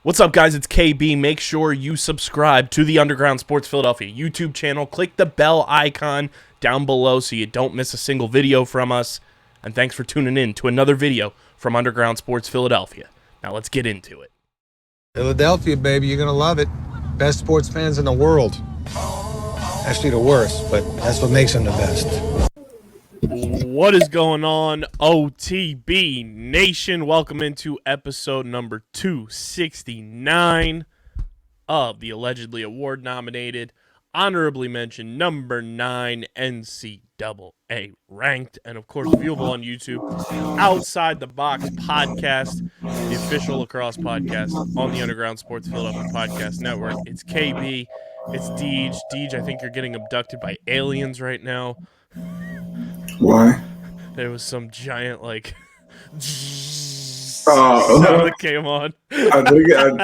What's up, guys? It's KB. Make sure you subscribe to the Underground Sports Philadelphia YouTube channel. Click the bell icon down below so you don't miss a single video from us. And thanks for tuning in to another video from Underground Sports Philadelphia. Now let's get into it. Philadelphia, baby, you're going to love it. Best sports fans in the world. Actually, the worst, but that's what makes them the best. What is going on, OTB Nation? Welcome into episode number 269 of the allegedly award-nominated, honorably mentioned number 9 NCAA ranked, and of course viewable on YouTube, Outside the Box podcast, the official lacrosse podcast on the Underground Sports Philadelphia Podcast Network. It's KB, it's Deej. Deej, I think you're getting abducted by aliens right now. Why? There was some giant, like, Oh, sound that came on. I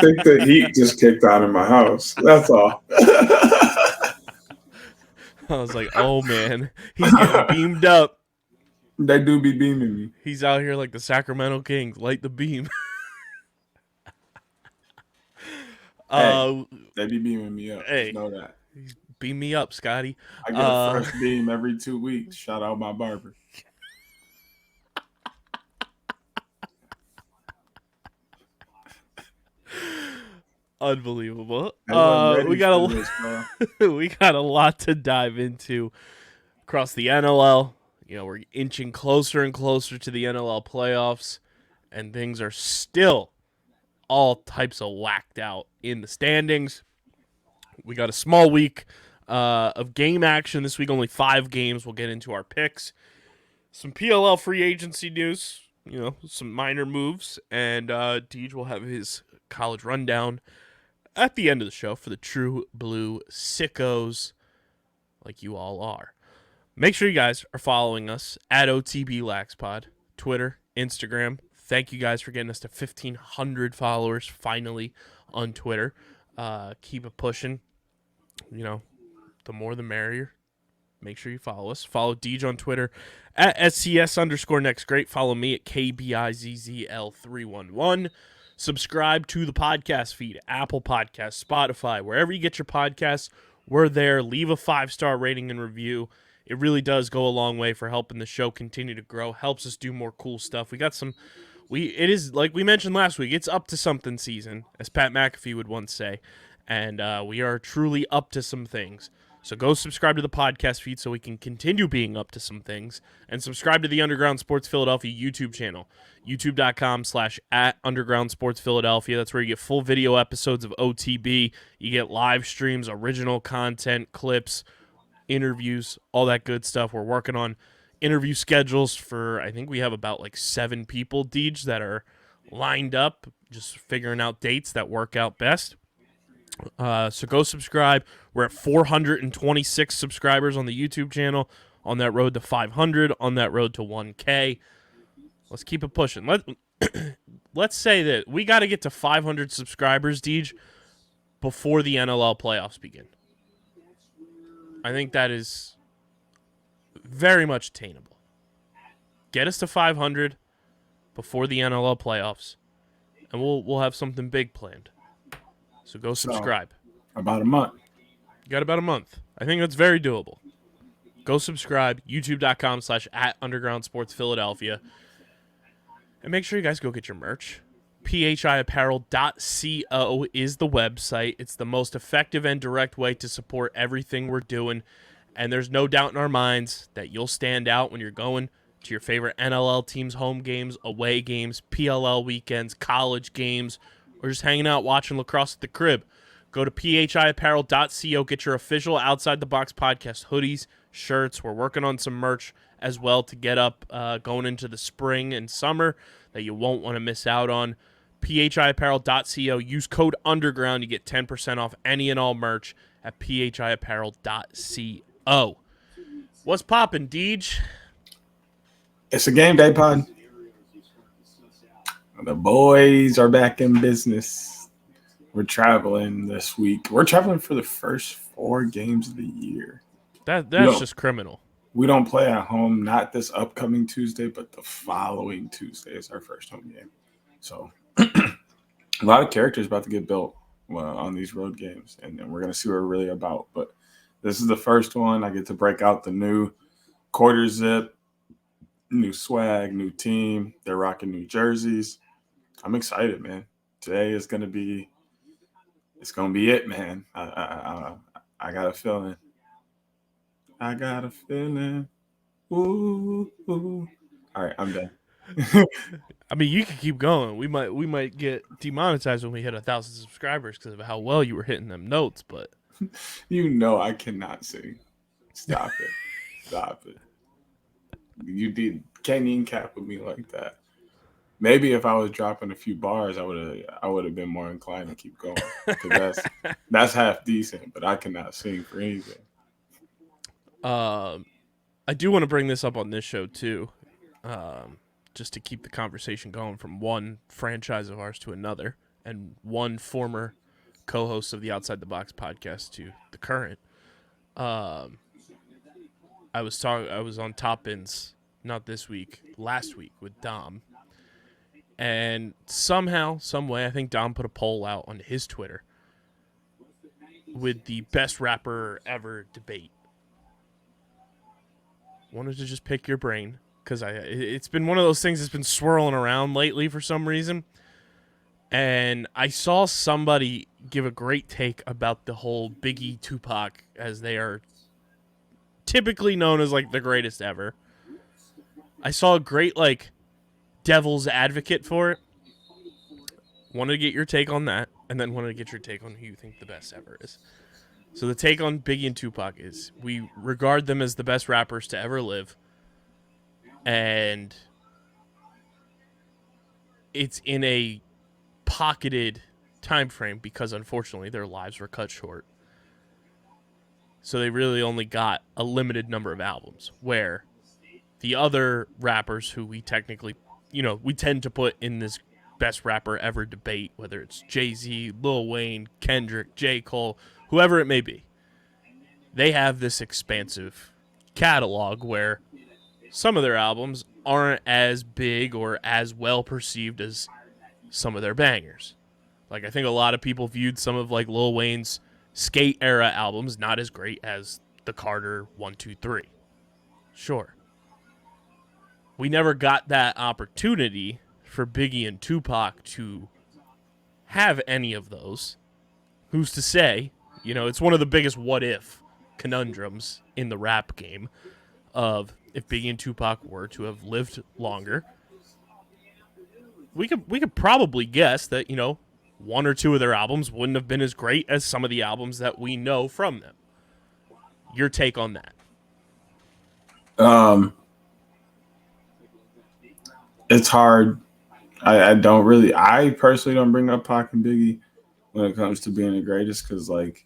think the heat just kicked out of my house. That's all. I was like, oh, man. He's getting beamed up. They do be beaming me. He's out here like the Sacramento Kings. Light the beam. Hey, they be beaming me up. Hey. Just know that. Beam me up, Scotty. I get a fresh beam every 2 weeks. Shout out my barber. Unbelievable. We got a lot to dive into across the NLL. You know, we're inching closer and closer to the NLL playoffs, and things are still all types of whacked out in the standings. We got a small week of game action this week, only 5 games. We'll get into our picks. Some PLL free agency news, you know, some minor moves, and Deej will have his college rundown at the end of the show for the true blue sickos like you all are. Make sure you guys are following us at otblaxpod, Twitter, Instagram. Thank you guys for getting us to 1,500 followers finally on Twitter. Keep it pushing. You know, the more the merrier. Make sure you follow us. Follow Deej on Twitter at SCS_NextGreat. Follow me at KBIZZL311. Subscribe to the podcast feed, Apple Podcasts, Spotify, wherever you get your podcasts. We're there. Leave a 5-star rating and review. It really does go a long way for helping the show continue to grow. Helps us do more cool stuff. We got some. It is, like we mentioned last week, it's up to something season, as Pat McAfee would once say. And we are truly up to some things. So go subscribe to the podcast feed so we can continue being up to some things. And subscribe to the Underground Sports Philadelphia YouTube channel. YouTube.com/@Underground Sports Philadelphia. That's where you get full video episodes of OTB. You get live streams, original content, clips, interviews, all that good stuff. We're working on interview schedules for, I think we have about like 7 people, Deej, that are lined up, just figuring out dates that work out best. So go subscribe. We're at 426 subscribers on the YouTube channel, on that road to 500, on that road to 1K. Let's keep it pushing. Let's say that we got to get to 500 subscribers, Deej, before the NLL playoffs begin. I think that is very much attainable. Get us to 500 before the NLL playoffs, and we'll have something big planned. So go subscribe. So, about a month. You got about a month. I think that's very doable. Go subscribe. YouTube.com/@Underground Sports Philadelphia. And make sure you guys go get your merch. phiapparel.co is the website. It's the most effective and direct way to support everything we're doing. And there's no doubt in our minds that you'll stand out when you're going to your favorite NLL teams' home games, away games, PLL weekends, college games, or just hanging out watching lacrosse at the crib. Go to phiapparel.co. Get your official Outside the Box podcast hoodies, shirts. We're working on some merch as well to get up going into the spring and summer that you won't want to miss out on. phiapparel.co. Use code UNDERGROUND. You get 10% off any and all merch at phiapparel.co. What's poppin', Deej? It's a game day pod. The boys are back in business. We're traveling this week. We're traveling for the first 4 games of the year. That's just criminal. We don't play at home, not this upcoming Tuesday, but the following Tuesday is our first home game. So a lot of characters about to get built on these road games, and we're gonna see what we're really about. But this is the first one. I get to break out the new quarter zip, new swag, new team. They're rocking new jerseys. I'm excited, man. Today is gonna be. It's gonna be it, man. I got a feeling. I got a feeling. Ooh, ooh. All right, I'm done. I mean, you can keep going. We might get demonetized when we hit 1,000 subscribers because of how well you were hitting them notes. But You know I cannot sing. Stop it. Stop it. Can't even cap with me like that. Maybe if I was dropping a few bars, I would have been more inclined to keep going. Because that's half decent, but I cannot sing for anything. I do want to bring this up on this show too, just to keep the conversation going from one franchise of ours to another, and one former co-host of the Outside the Box podcast to the current. I was on Top Bins, not this week, last week with Dom, and somehow, some way, I think Dom put a poll out on his Twitter with the best rapper ever debate. Wanted to just pick your brain because it's been one of those things that's been swirling around lately for some reason. And I saw somebody give a great take about the whole Biggie Tupac, as they are typically known as like the greatest ever. I saw a great like devil's advocate for it. Wanted to get your take on that, and then wanted to get your take on who you think the best ever is. So the take on Biggie and Tupac is we regard them as the best rappers to ever live. And it's in a pocketed time frame because unfortunately their lives were cut short. So they really only got a limited number of albums, where the other rappers who we technically, we tend to put in this best rapper ever debate, whether it's Jay-Z, Lil Wayne, Kendrick, J. Cole, whoever it may be, they have this expansive catalog where some of their albums aren't as big or as well perceived as some of their bangers. Like, I think a lot of people viewed some of like Lil Wayne's skate era albums not as great as the Carter 1, 2, 3. Sure. We never got that opportunity for Biggie and Tupac to have any of those. Who's to say? It's one of the biggest what if conundrums in the rap game of if Biggie and Tupac were to have lived longer. We could probably guess that, one or two of their albums wouldn't have been as great as some of the albums that we know from them. Your take on that? It's hard. I personally don't bring up Pac and Biggie when it comes to being the greatest, because like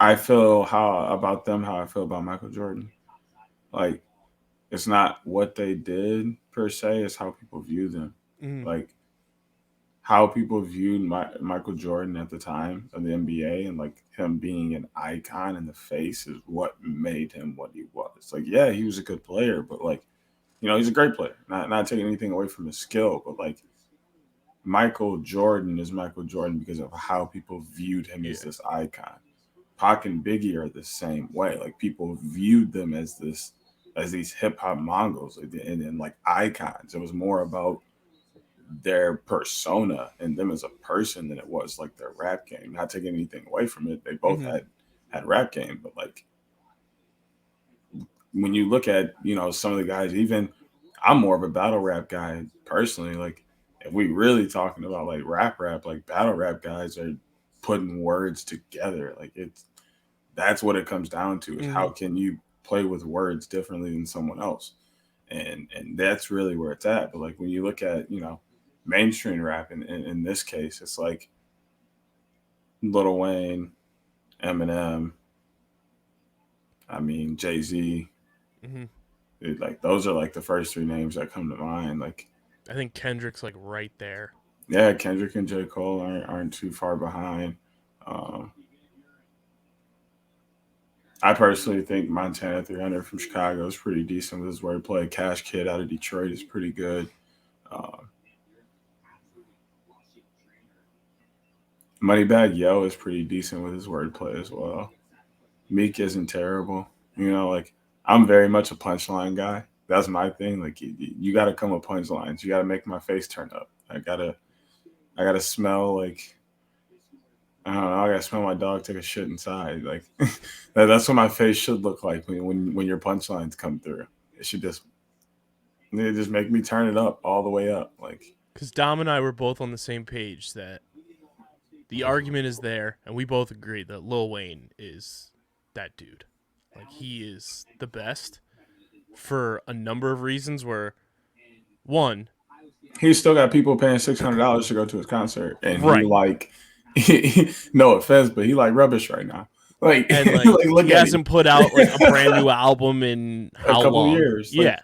I feel how I feel about Michael Jordan. Like, it's not what they did per se, it's how people view them. Like, how people viewed Michael Jordan at the time of the NBA, and like him being an icon in the face is what made him what he was. Like, yeah, he was a good player, but like, he's a great player. Not taking anything away from his skill, but like Michael Jordan is Michael Jordan because of how people viewed him as this icon. Pac and Biggie are the same way. Like, people viewed them as these hip hop Mongols and like icons. It was more about their persona and them as a person than it was like their rap game. Not taking anything away from it. They both had rap game, but like when you look at, some of the guys, even I'm more of a battle rap guy personally. Like, if we really talking about like rap, like battle rap guys are putting words together. Like, that's what it comes down to, is how can you play with words differently than someone else? And that's really where it's at. But like, when you look at, mainstream rap in this case, it's like Lil Wayne, Eminem, Jay-Z. Like, those are like the first three names that come to mind. Like, I think Kendrick's like right there. Yeah, Kendrick and J. Cole aren't too far behind. I personally think Montana 300 from Chicago is pretty decent with his wordplay. Cash Kid out of Detroit is pretty good. Moneybag Yo is pretty decent with his wordplay as well. Meek isn't terrible. You know, like I'm very much a punchline guy. That's my thing. Like you got to come with punchlines. You got to make my face turn up. I gotta smell like I don't know. I gotta smell my dog take a shit inside. Like that's what my face should look like when your punchlines come through. It just make me turn it up all the way up. Like because Dom and I were both on the same page that the argument is there, and we both agree that Lil Wayne is that dude. Like he is the best for a number of reasons. Where one, he's still got people paying $600 to go to his concert, and right. he like no offense, but he like rubbish right now. Like, and like, look he hasn't put out like a brand new album in a couple long? years. Yeah.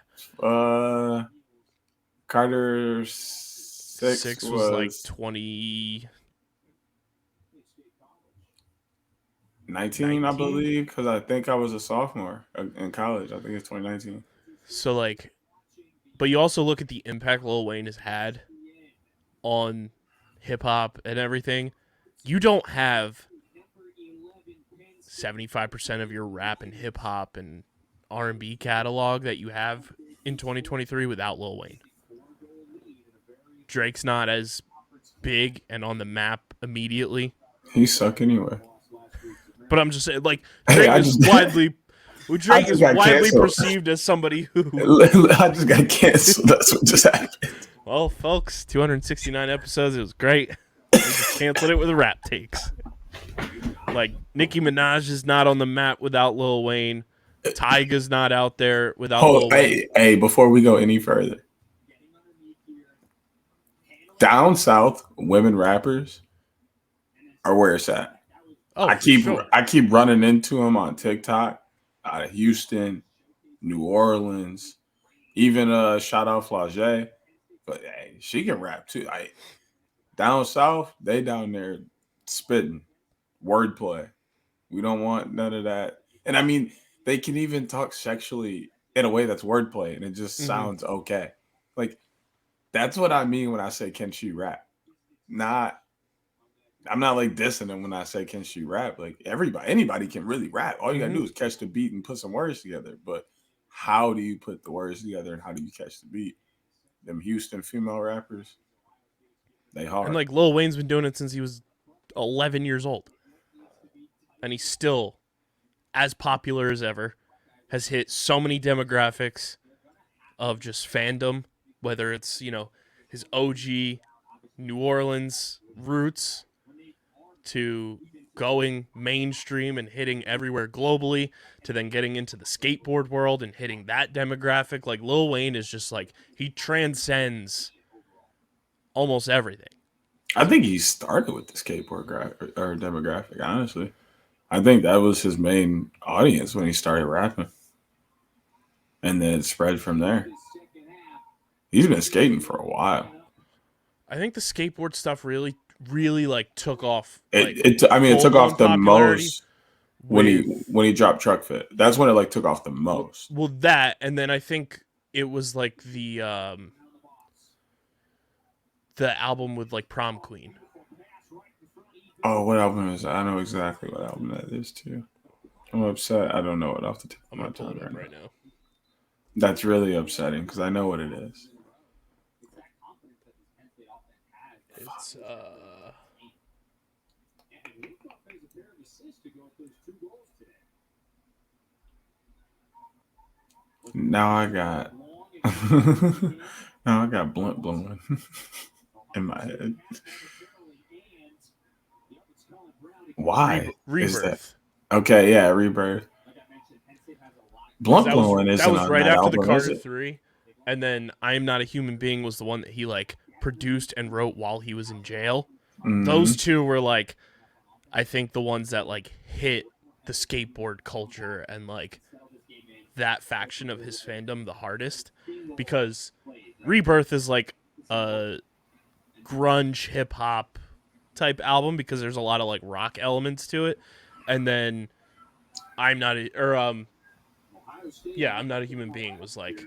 Carter 6 was like 2019, I believe, because I think I was a sophomore in college. I think it's 2019. So like, but you also look at the impact Lil Wayne has had on hip hop and everything. You don't have 75% of your rap and hip hop and R&B catalog that you have in 2023 without Lil Wayne. Drake's not as big and on the map immediately. He suck anyway. But I'm just saying, like, Drake is widely perceived as somebody who I just got canceled. That's what just happened. Well, folks, 269 episodes. It was great. We just canceled it with rap takes. Like, Nicki Minaj is not on the map without Lil Wayne. Tyga's not out there without Lil Wayne. Hey, before we go any further, down south, women rappers are where it's at. Oh, I keep running into them on TikTok out of Houston, New Orleans, even shout out Flage. But hey, she can rap too. Down south, they down there spitting wordplay. We don't want none of that. And I mean, they can even talk sexually in a way that's wordplay, and it just sounds okay. Like that's what I mean when I say can she rap. I'm not like dissing them when I say can she rap. Like anybody can really rap. All you gotta do is catch the beat and put some words together. But how do you put the words together and how do you catch the beat? Them Houston female rappers, they hard. And like Lil Wayne's been doing it since he was 11 years old. And he's still as popular as ever. Has hit so many demographics of just fandom, whether it's, his OG New Orleans roots to going mainstream and hitting everywhere globally to then getting into the skateboard world and hitting that demographic. Like Lil Wayne is just like, he transcends almost everything. I think he started with the skateboard demographic, honestly. I think that was his main audience when he started rapping. And then it spread from there. He's been skating for a while. I think the skateboard stuff really like took off. It took off the most when he dropped Truck Fit. That's when it like took off the most. Well, that, and then I think it was like the album with like Prom Queen. Oh, what album is that? I know exactly what album that is too. I'm upset. I don't know it off the tip of my tongue right now. That's really upsetting because I know what it is. It's Now I got blunt blowing in my head. Why? Rebirth. Okay, yeah, Rebirth. Blunt blowing isn't that was on right that after album, the Carter 3, and then I Am Not a Human Being was the one that he like produced and wrote while he was in jail. Mm-hmm. Those two were like, I think the ones that like hit the skateboard culture and like that faction of his fandom the hardest, because Rebirth is like a grunge hip hop type album because there's a lot of like rock elements to it, and then I'm Not a Human Being was like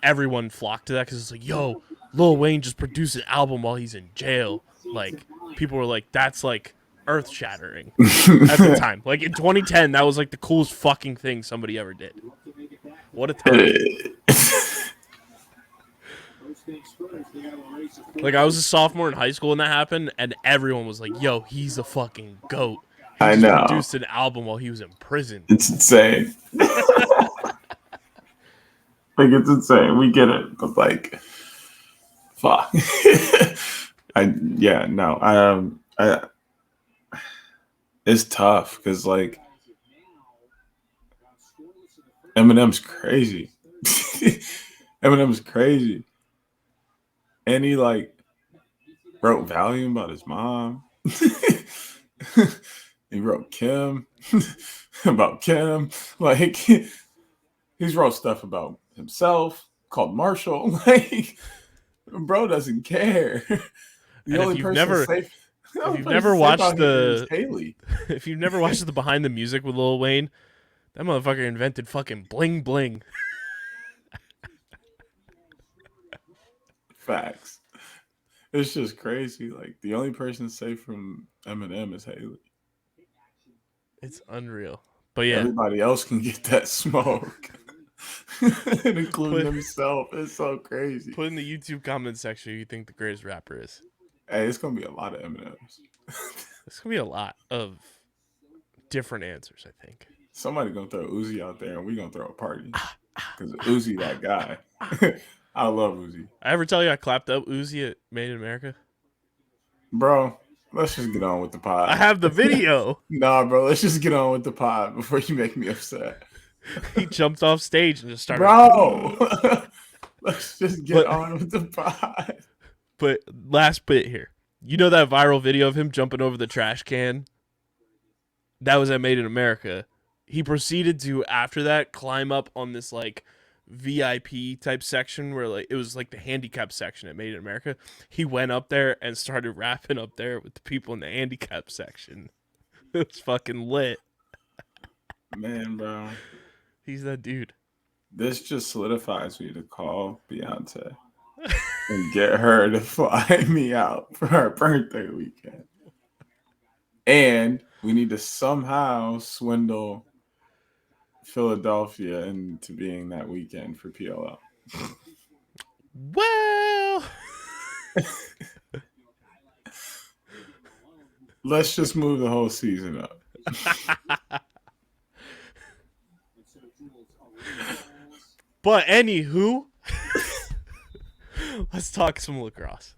everyone flocked to that because it's like, yo, Lil Wayne just produced an album while he's in jail. Like people were like, that's like earth-shattering at the time. Like in 2010, that was like the coolest fucking thing somebody ever did. What a time. Like, I was a sophomore in high school when that happened, and everyone was like, yo, he's a fucking GOAT. He I just know. produced an album while he was in prison. It's insane. Like, it's insane. We get it. But, like, fuck. It's tough because, like, Eminem's crazy. Eminem's crazy. And he, like, wrote Valium about his mom. He wrote Kim about Kim. Like, he's wrote stuff about himself called Marshall. Like, bro doesn't care. The only person safe. If you've never watched Haley. If you've never watched the Behind the Music with Lil Wayne, that motherfucker invented fucking bling bling. Facts. It's just crazy. Like, the only person safe from Eminem is Haley. It's unreal. But yeah, everybody else can get that smoke, including himself. It's so crazy. Put in the YouTube comment section who you think the greatest rapper is. Hey, it's gonna be a lot of Eminems. It's gonna be a lot of different answers, I think. Somebody gonna throw Uzi out there, and we gonna throw a party because Uzi, that guy. I love Uzi. I ever tell you I clapped up Uzi at Made in America? Bro, let's just get on with the pod. I have the video. Nah, bro, let's just get on with the pod before you make me upset. He jumped off stage and just started. Bro, let's just get on with the pod. But last bit here. You know that viral video of him jumping over the trash can? That was at Made in America. He proceeded to, after that, climb up on this, like, VIP type section where, like, it was like the handicap section at Made in America. He went up there and started rapping up there with the people in the handicap section. It was fucking lit. Man, bro. He's that dude. This just solidifies me to call Beyonce and get her to fly me out for her birthday weekend. And we need to somehow swindle Philadelphia into being that weekend for PLL. Well, let's just move the whole season up. But anywho, let's talk some lacrosse.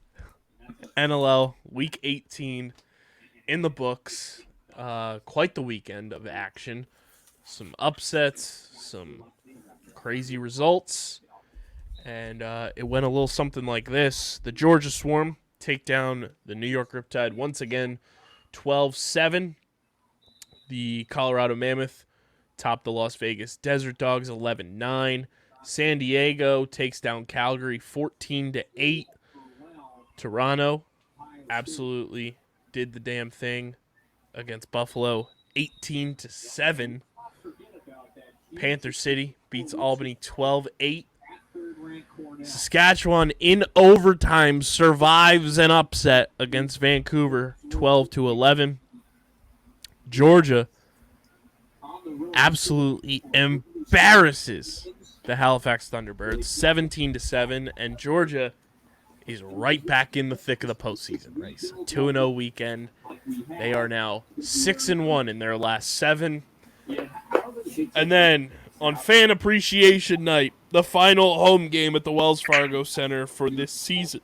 NLL Week 18 in the books. Quite the weekend of action. Some upsets, some crazy results, and it went a little something like this. The Georgia Swarm take down the New York Riptide once again, 12-7. The Colorado Mammoth topped the Las Vegas Desert Dogs 11-9. San Diego takes down Calgary 14-8. Toronto absolutely did the damn thing against Buffalo 18-7. Panther City beats Albany 12-8. Saskatchewan in overtime survives an upset against Vancouver 12-11. Georgia absolutely embarrasses the Halifax Thunderbirds 17-7, and Georgia is right back in the thick of the postseason race. 2-0 weekend. They are now 6-1 in their last 7. And then on Fan Appreciation Night, the final home game at the Wells Fargo Center for this season.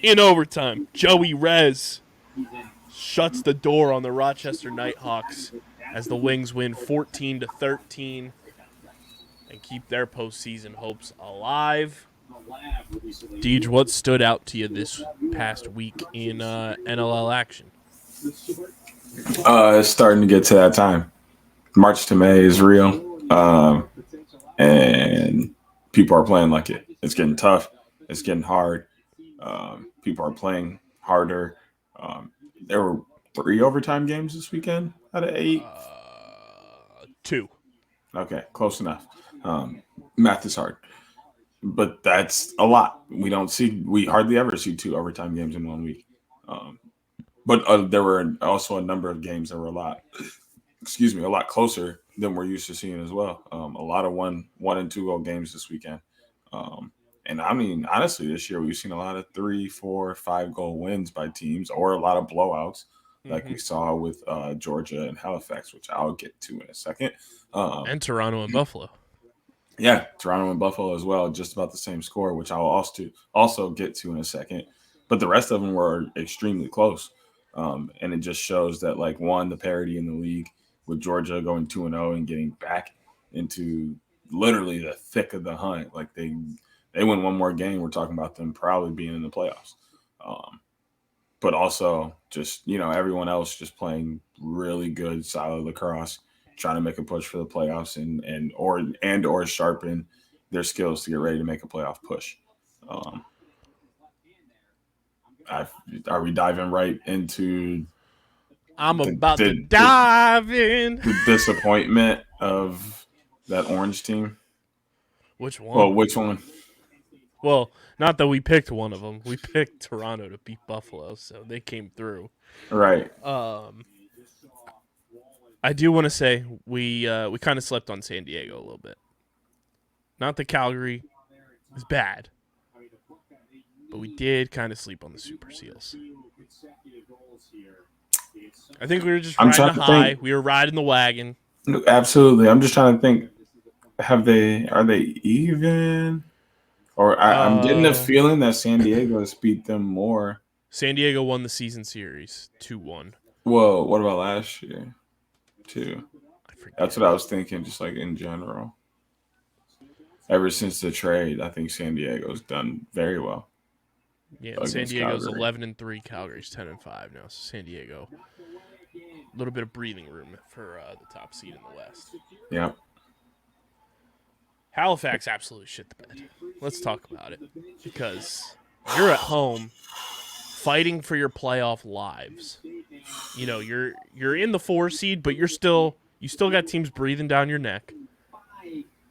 In overtime, Joey Rez shuts the door on the Rochester Nighthawks as the Wings win 14-13 and keep their postseason hopes alive. Deej, what stood out to you this past week in NLL action? It's starting to get to that time. March to May is real, and people are playing like it. It's getting tough. It's getting hard. People are playing harder. There were 3 overtime games this weekend out of 8. 2. Okay, close enough. Math is hard, but that's a lot. We hardly ever see 2 overtime games in 1 week. But there were also a number of games that were a lot closer than we're used to seeing as well. A lot of one and two goal games this weekend. And I mean, honestly, this year we've seen a lot of 3, 4, 5 goal wins by teams, or a lot of blowouts, like we saw with Georgia and Halifax, which I'll get to in a second. And Toronto and Buffalo. Yeah, Toronto and Buffalo as well, just about the same score, which I'll also get to in a second. But the rest of them were extremely close, and it just shows that, like, one, the parity in the league with Georgia going 2-0 and getting back into literally the thick of the hunt. Like, they win one more game, we're talking about them probably being in the playoffs. But also just, everyone else just playing really good, solid lacrosse, trying to make a push for the playoffs or sharpen their skills to get ready to make a playoff push. Are we diving right into? I'm about to dive in. The disappointment of that Orange team. Which one? Well, which one? Well, not that we picked one of them. We picked Toronto to beat Buffalo, so they came through. Right. I do want to say we kind of slept on San Diego a little bit. Not that Calgary is bad, but we did kind of sleep on the Super Seals. I think we were just riding the high. We were riding the wagon. Absolutely. I'm just trying to think. Are they even? Or I'm getting a feeling that San Diego has beat them more. San Diego won the season series 2-1. Whoa, what about last year? Too. I forget. That's what I was thinking, just like in general. Ever since the trade, I think San Diego's done very well. Yeah, San Diego's 11-3, Calgary's 10-5 now. So San Diego, a little bit of breathing room for the top seed in the West. Yeah. Halifax absolutely shit the bed. Let's talk about it, because you're at home fighting for your playoff lives. You're in the 4 seed, but you still got teams breathing down your neck,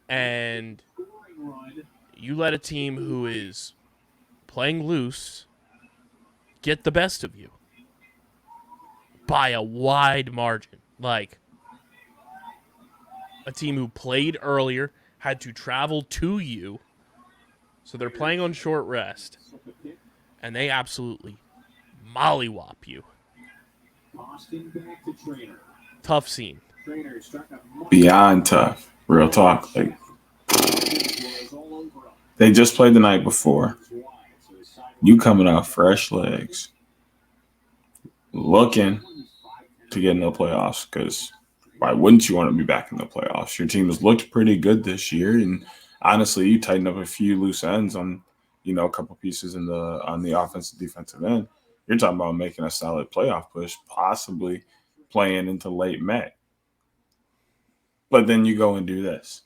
and you let a team who is playing loose get the best of you by a wide margin. Like, a team who played earlier had to travel to you, so they're playing on short rest, and they absolutely mollywop you. Tough scene. Beyond tough. Real talk. Like, they just played the night before. You coming out fresh legs, looking to get in the playoffs, because why wouldn't you want to be back in the playoffs? Your team has looked pretty good this year, and honestly, you tighten up a few loose ends on, a couple pieces on the offensive defensive end. You're talking about making a solid playoff push, possibly playing into late May. But then you go and do this,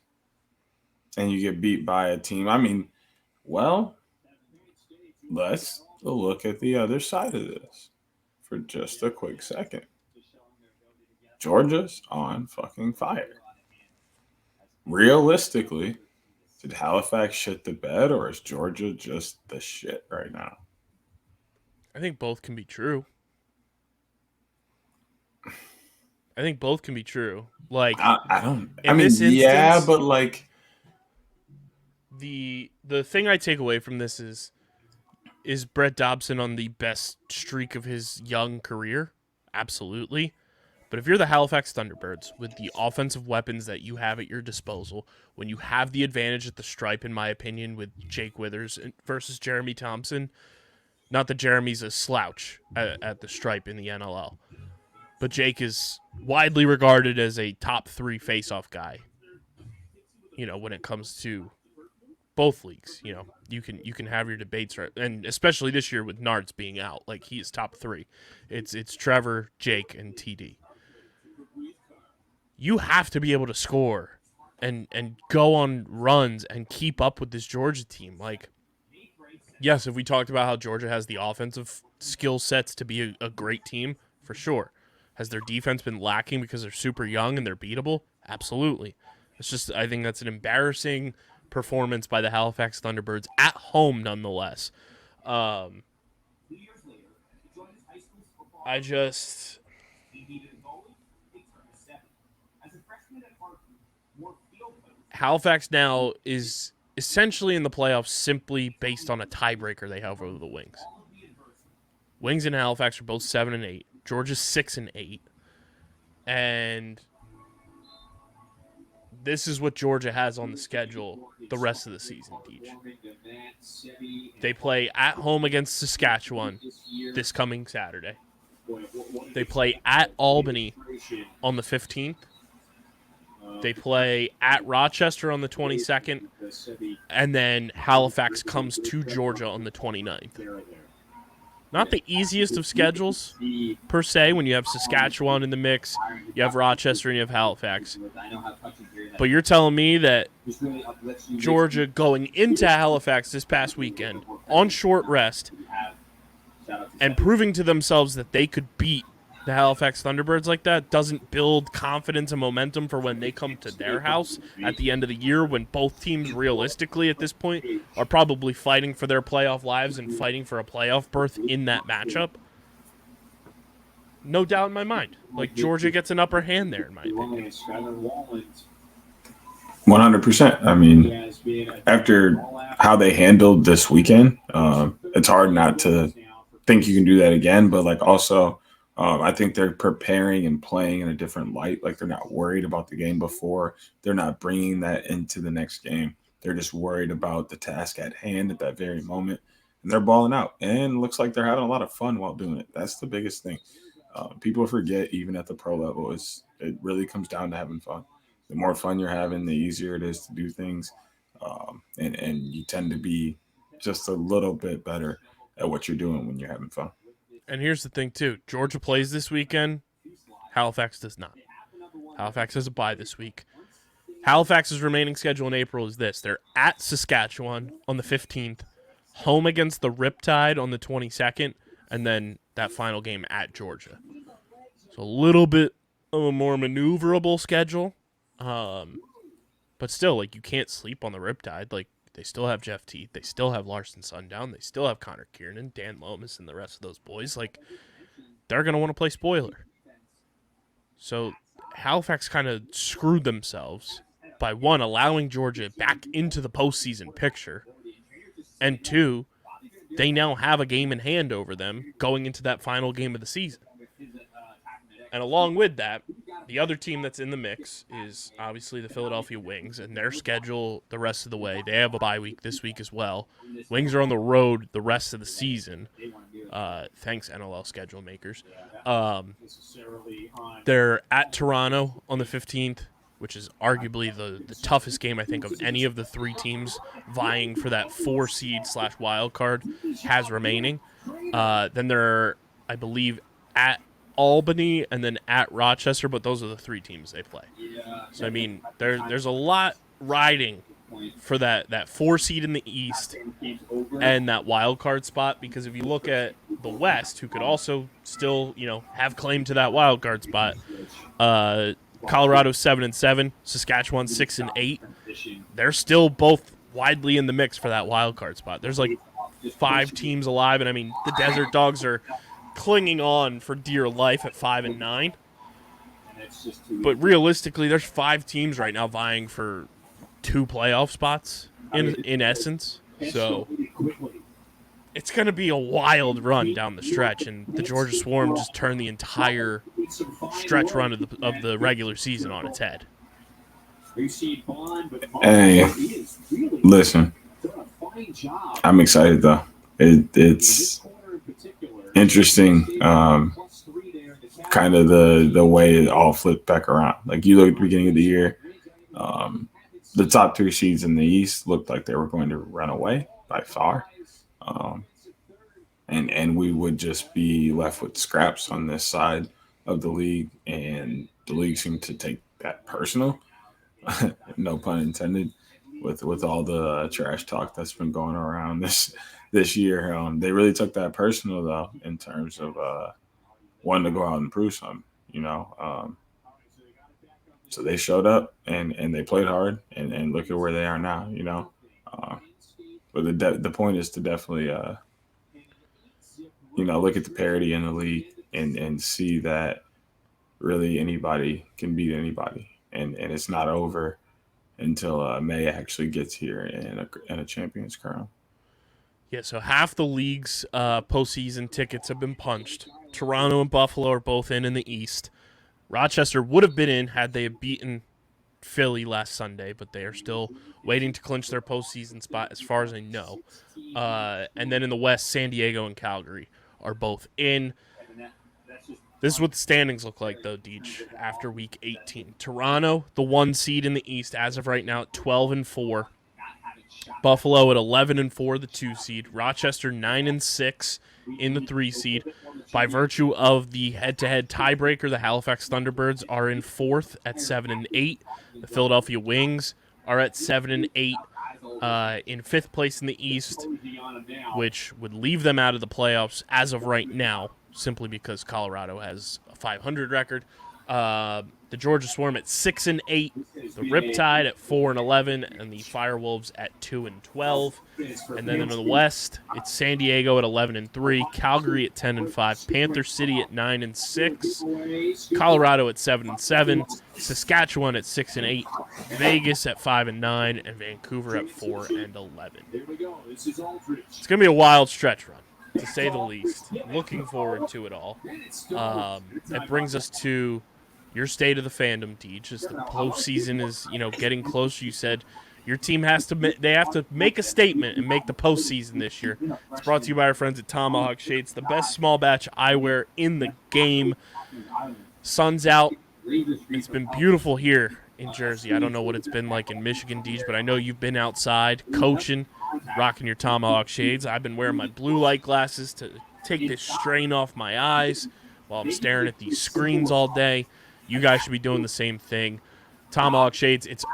and you get beat by a team. I mean, well, let's look at the other side of this for just a quick second. Georgia's on fucking fire. Realistically, did Halifax shit the bed, or is Georgia just the shit right now? I think both can be true. Like, I don't. Yeah, but like, the thing I take away from this is Brett Dobson on the best streak of his young career? Absolutely. But if you're the Halifax Thunderbirds, with the offensive weapons that you have at your disposal, when you have the advantage at the stripe, in my opinion, with Jake Withers versus Jeremy Thompson, not that Jeremy's a slouch at the stripe in the NLL, but Jake is widely regarded as a top 3 face-off guy, when it comes to both leagues. You can have your debates, right? And especially this year with Nards being out, like, he is top 3. It's Trevor, Jake, and TD. You have to be able to score and go on runs and keep up with this Georgia team. Like, yes, if we talked about how Georgia has the offensive skill sets to be a great team, for sure. Has their defense been lacking because they're super young and they're beatable? Absolutely. It's just, I think that's an embarrassing performance by the Halifax Thunderbirds at home, nonetheless. I just Halifax now is essentially in the playoffs simply based on a tiebreaker they have over the Wings. Wings and Halifax are both 7-8. Georgia's 6-8, and this is what Georgia has on the schedule the rest of the season, Deej. They play at home against Saskatchewan this coming Saturday. They play at Albany on the 15th. They play at Rochester on the 22nd. And then Halifax comes to Georgia on the 29th. Not the easiest of schedules, per se, when you have Saskatchewan in the mix, you have Rochester, and you have Halifax. But you're telling me that Georgia going into Halifax this past weekend on short rest and proving to themselves that they could beat the Halifax Thunderbirds like that doesn't build confidence and momentum for when they come to their house at the end of the year, when both teams realistically at this point are probably fighting for their playoff lives and fighting for a playoff berth in that matchup. No doubt in my mind. Like, Georgia gets an upper hand there, in my opinion. 100%. I mean, after how they handled this weekend, it's hard not to think you can do that again. But, like, also, I think they're preparing and playing in a different light. Like, they're not worried about the game before. They're not bringing that into the next game. They're just worried about the task at hand at that very moment. And they're balling out. And it looks like they're having a lot of fun while doing it. That's the biggest thing. People forget, even at the pro level, it really comes down to having fun. The more fun you're having, the easier it is to do things. And you tend to be just a little bit better at what you're doing when you're having fun. And here's the thing, too. Georgia plays this weekend. Halifax does not. Halifax has a bye this week. Halifax's remaining schedule in April is this. They're at Saskatchewan on the 15th, home against the Riptide on the 22nd, and then that final game at Georgia. So a little bit of a more maneuverable schedule. But still, like, you can't sleep on the Riptide. Like, they still have Jeff Teeth. They still have Larson Sundown. They still have Connor Kiernan, Dan Lomas, and the rest of those boys. Like, they're going to want to play spoiler. So Halifax kind of screwed themselves by, one, allowing Georgia back into the postseason picture, and two, they now have a game in hand over them going into that final game of the season. And along with that, the other team that's in the mix is obviously the Philadelphia Wings, and their schedule the rest of the way. They have a bye week this week as well. Wings are on the road the rest of the season. Thanks, NLL schedule makers. They're at Toronto on the 15th, which is arguably the toughest game, I think, of any of the three teams vying for that 4-seed/wild card has remaining. Then they're, I believe, at Albany and then at Rochester, but those are the three teams they play. So, I mean, there's a lot riding for that 4 seed in the East and that wild card spot, because if you look at the West, who could also still, have claim to that wild card spot, Colorado's 7-7, Saskatchewan 6-8. They're still both widely in the mix for that wild card spot. There's like 5 teams alive, and I mean, the Desert Dogs are clinging on for dear life at 5-9. But realistically, there's 5 teams right now vying for 2 playoff spots in essence. So it's going to be a wild run down the stretch, and the Georgia Swarm just turned the entire stretch run of the regular season on its head. Hey, listen, I'm excited though. It's interesting, kind of the way it all flipped back around. Like, you look at the beginning of the year, the top 3 seeds in the East looked like they were going to run away by far, and we would just be left with scraps on this side of the league, and the league seemed to take that personal, no pun intended, with all the trash talk that's been going around this year. They really took that personal, though, in terms of wanting to go out and prove something, So they showed up and they played hard, and look at where they are now, But the point is to definitely, look at the parity in the league and see that really anybody can beat anybody, and it's not over until May actually gets here and a champion's crown. Yeah, so half the league's postseason tickets have been punched. Toronto and Buffalo are both in the East. Rochester would have been in had they beaten Philly last Sunday, but they are still waiting to clinch their postseason spot as far as I know. And then in the West, San Diego and Calgary are both in. This is what the standings look like, though, Deej, after Week 18. Toronto, the 1 seed in the East, as of right now, at 12-4. Buffalo at 11-4, the 2 seed. Rochester 9-6 in the 3 seed. By virtue of the head-to-head tiebreaker, the Halifax Thunderbirds are in 4th at 7-8. The Philadelphia Wings are at 7-8 in 5th place in the East, which would leave them out of the playoffs as of right now, simply because Colorado has a 500 record. The Georgia Swarm at 6-8, the Riptide at 4-11, and the Firewolves at 2-12. And then in the West, it's San Diego at 11-3, Calgary at 10-5, Panther City at 9-6, Colorado at 7-7, Saskatchewan at 6-8, Vegas at 5-9, and Vancouver at 4-11. It's gonna be a wild stretch run, to say the least. Looking forward to it all. That brings us to your state of the fandom, Deej, as the postseason is, getting closer. You said your team have to make a statement and make the postseason this year. It's brought to you by our friends at Tomahawk Shades, the best small batch eyewear in the game. Sun's out. It's been beautiful here in Jersey. I don't know what it's been like in Michigan, Deej, but I know you've been outside coaching, rocking your Tomahawk Shades. I've been wearing my blue light glasses to take this strain off my eyes while I'm staring at these screens all day. You guys should be doing the same thing. Tomahawk Shades, it's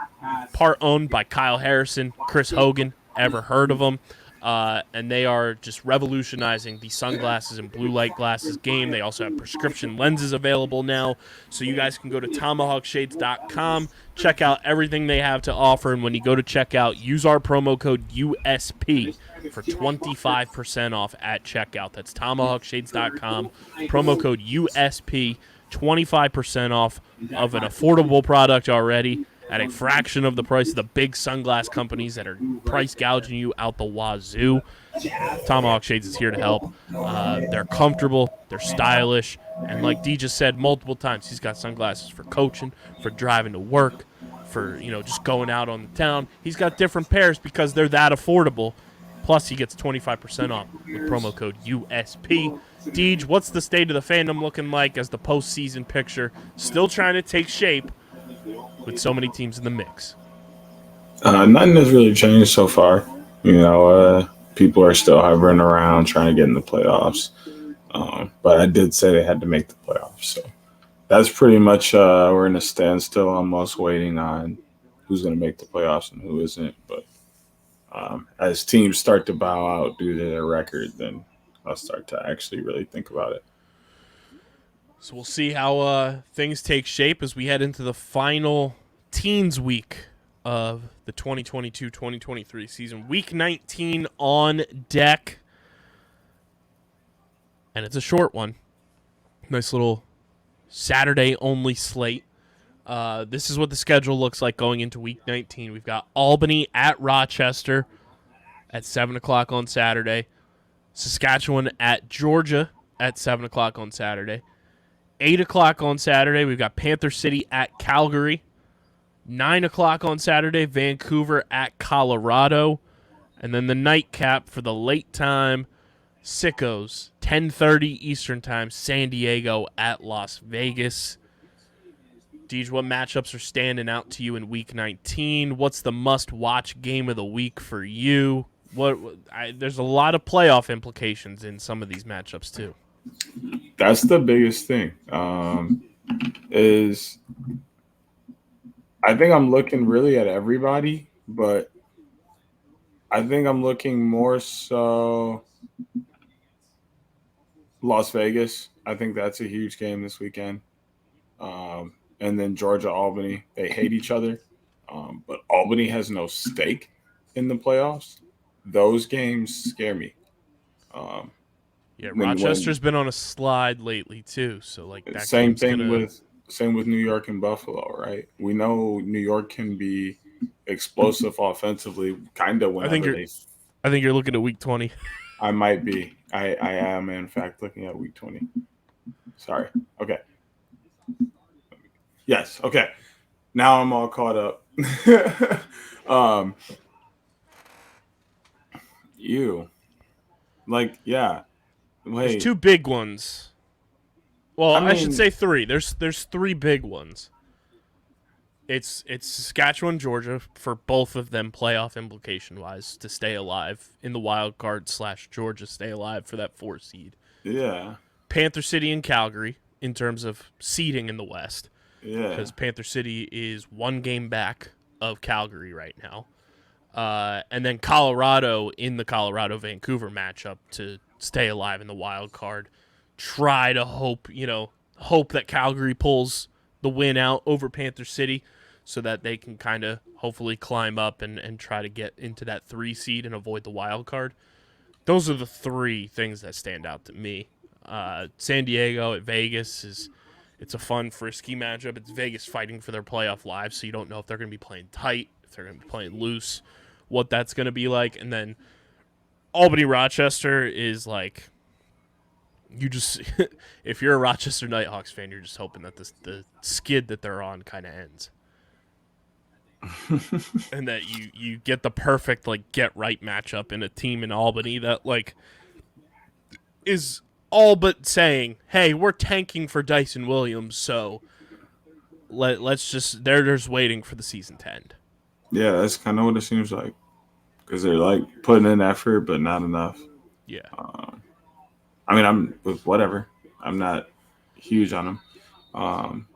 part owned by Kyle Harrison, Chris Hogan. Ever heard of them? And they are just revolutionizing the sunglasses and blue light glasses game. They also have prescription lenses available now. So you guys can go to tomahawkshades.com, check out everything they have to offer. And when you go to checkout, use our promo code USP for 25% off at checkout. That's tomahawkshades.com, promo code USP, 25% off of an affordable product already at a fraction of the price of the big sunglass companies that are price gouging you out the wazoo. Tomahawk Shades is here to help. They're comfortable, they're stylish, and like D just said multiple times, he's got sunglasses for coaching, for driving to work, for just going out on the town. He's got different pairs because they're that affordable. Plus, he gets 25% off with promo code USP. Deej, what's the state of the fandom looking like as the postseason picture still trying to take shape with so many teams in the mix? Nothing has really changed so far. People are still hovering around trying to get in the playoffs. But I did say they had to make the playoffs. So that's pretty much we're in a standstill, almost waiting on who's going to make the playoffs and who isn't. But as teams start to bow out due to their record, then I'll start to actually really think about it. So we'll see how things take shape as we head into the final teens week of the 2022-2023 season. Week 19 on deck. And it's a short one. Nice little Saturday-only slate. This is what the schedule looks like going into Week 19. We've got Albany at Rochester at 7 o'clock on Saturday. Saskatchewan at Georgia at 7 o'clock on Saturday. 8 o'clock on Saturday, we've got Panther City at Calgary. 9 o'clock on Saturday, Vancouver at Colorado. And then the nightcap for the late time, Sickos, 10:30 Eastern Time, San Diego at Las Vegas. Deej, what matchups are standing out to you in Week 19? What's the must-watch game of the week for you? There's a lot of playoff implications in some of these matchups too. That's the biggest thing. Is I think I'm looking really at everybody, but I think I'm looking more so Las Vegas. I think that's a huge game this weekend. And then Georgia-Albany. They hate each other, but Albany has no stake in the playoffs. Those games scare me. Yeah, Rochester's been on a slide lately too, so like that same thing with New York and Buffalo, right? We know New York can be explosive offensively, kind of whenever I think you're looking at week 20. I might be. I am in fact looking at week 20. Sorry. Okay. Yes. Okay. Now I'm all caught up. Yeah. Wait. There's two big ones. Well, I should say three. There's three big ones. It's Saskatchewan, Georgia, for both of them playoff implication wise to stay alive in the wild card / Georgia stay alive for that 4 seed. Yeah. Panther City and Calgary in terms of seeding in the West. Yeah. Because Panther City is 1 game back of Calgary right now. And then Colorado in the Colorado-Vancouver matchup to stay alive in the wild card. Try to hope that Calgary pulls the win out over Panther City so that they can kind of hopefully climb up and try to get into that 3 seed and avoid the wild card. Those are the 3 things that stand out to me. San Diego at Vegas it's a fun, frisky matchup. It's Vegas fighting for their playoff lives, so you don't know if they're going to be playing tight, if they're going to be playing loose, what that's going to be like. And then Albany-Rochester is like, you just if you're a Rochester Nighthawks fan, you're just hoping that the skid that they're on kind of ends. And that you get the perfect get right matchup in a team in Albany that is all but saying, hey, we're tanking for Dyson Williams, so let's just they're just waiting for the season to end. Yeah, that's kind of what it seems like, because they're putting in effort but not enough. Yeah. I mean, I'm with whatever. I'm not huge on them.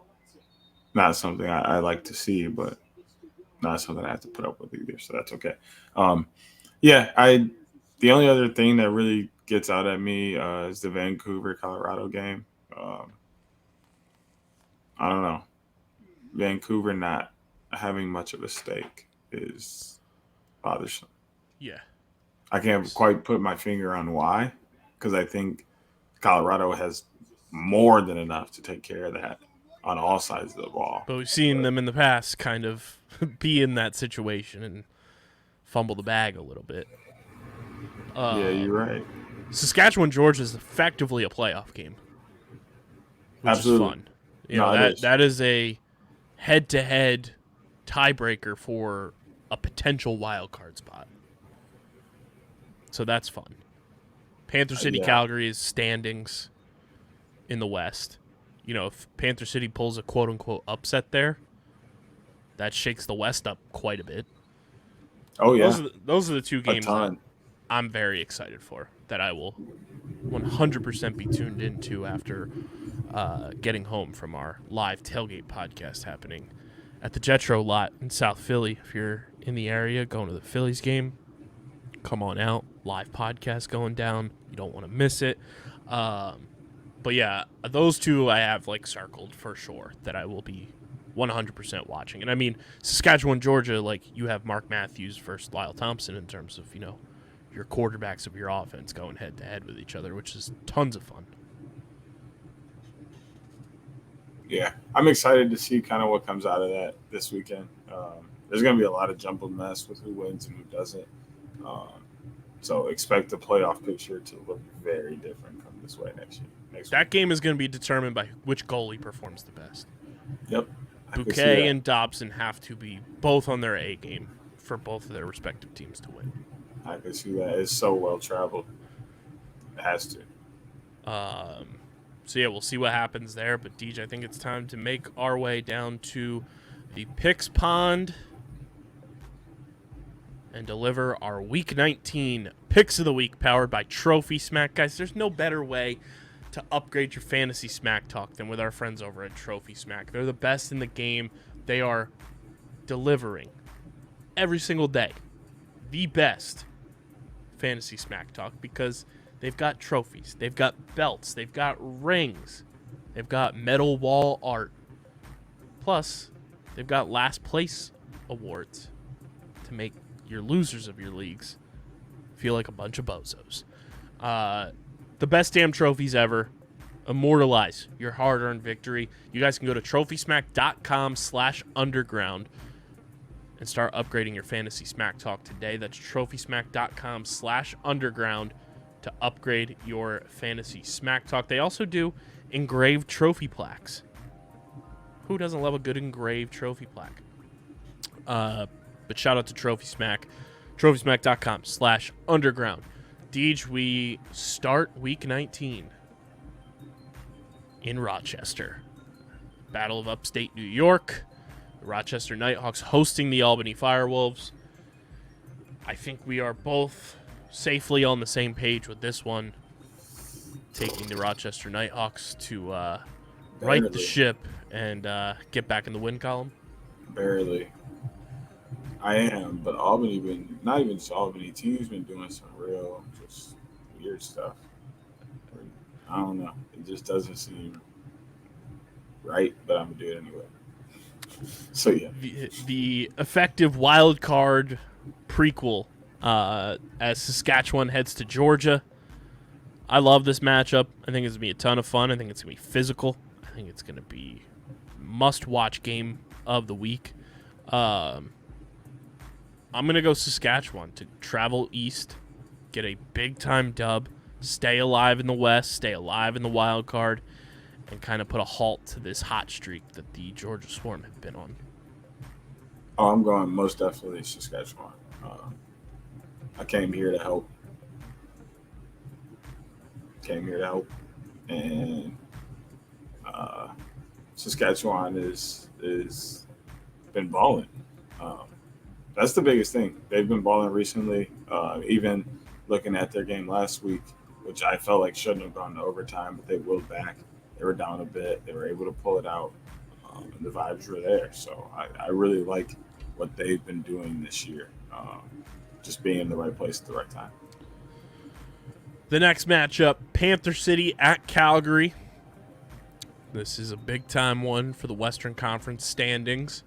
Not something I like to see, but not something I have to put up with either. So that's okay. The only other thing that really gets out at me is the Vancouver Colorado game. I don't know. Vancouver not having much of a stake is bothersome. Yeah. I can't quite put my finger on why, because I think Colorado has more than enough to take care of that on all sides of the ball. But we've seen them in the past kind of be in that situation and fumble the bag a little bit. Yeah, you're right. Saskatchewan, Georgia is effectively a playoff game, which Absolutely. is fun. That is a head-to-head tiebreaker for a potential wild card spot. So that's fun. Panther City, Calgary is standings in the West. If Panther City pulls a quote-unquote upset there, that shakes the West up quite a bit. Oh, yeah. Those are the 2 games that I'm very excited for, that I will 100% be tuned into after getting home from our live tailgate podcast happening at the Jetro lot in South Philly. If you're in the area going to the Phillies game, come on out. Live podcast going down. You don't want to miss it. But yeah, those 2 I have circled for sure that I will be 100% watching. And I mean, Saskatchewan, Georgia, you have Mark Matthews versus Lyle Thompson in terms of, your quarterbacks of your offense going head to head with each other, which is tons of fun. Yeah, I'm excited to see kind of what comes out of that this weekend. There's going to be a lot of jumbled mess with who wins and who doesn't. So expect the playoff picture to look very different come this way next year. That game is going to be determined by which goalie performs the best. Yep. Bouquet and Dobson have to be both on their A game for both of their respective teams to win. I can see that. It's so well traveled. It has to. So yeah, we'll see what happens there. But DJ, I think it's time to make our way down to the Picks Pond and deliver our Week 19 Picks of the Week, powered by Trophy Smack. Guys, there's no better way to upgrade your fantasy smack talk than with our friends over at Trophy Smack. They're the best in the game. They are delivering every single day the best fantasy smack talk because they've got trophies, they've got belts, they've got rings, they've got metal wall art. Plus, they've got last place awards to make your losers of your leagues feel like a bunch of bozos. the best damn trophies ever. Immortalize your hard-earned victory. You guys can go to trophysmack.com/underground and start upgrading your fantasy smack talk today. That's trophysmack.com/underground to upgrade your fantasy smack talk. They also do engraved trophy plaques. Who doesn't love a good engraved trophy plaque? But shout out to Trophy Smack, trophysmack.com/underground. Deej, we start week 19 in Rochester. Battle of Upstate New York. The Rochester Nighthawks hosting the Albany Firewolves. I think we are both safely on the same page with this one. Taking the Rochester Nighthawks to right the ship and get back in the win column. Barely. I am, but Albany not even just Albany, team's been doing some real just weird stuff. I don't know. It just doesn't seem right, but I'm going to do it anyway. So, yeah. The effective wild card prequel as Saskatchewan heads to Georgia. I love this matchup. I think it's going to be a ton of fun. I think it's going to be physical. I think it's going to be must-watch game of the week. I'm going to go Saskatchewan to travel east, get a big-time dub, stay alive in the West, stay alive in the wild card, and kind of put a halt to this hot streak that the Georgia Swarm have been on. Oh, I'm going most definitely Saskatchewan. I came here to help. And Saskatchewan is been balling. That's the biggest thing. They've been balling recently. Even looking at their game last week, which I felt like shouldn't have gone to overtime, but they willed back. They were down a bit. They were able to pull it out, and the vibes were there. So I really like what they've been doing this year, just being in the right place at the right time. The next matchup, Panther City at Calgary. This is a big-time one for the Western Conference standings.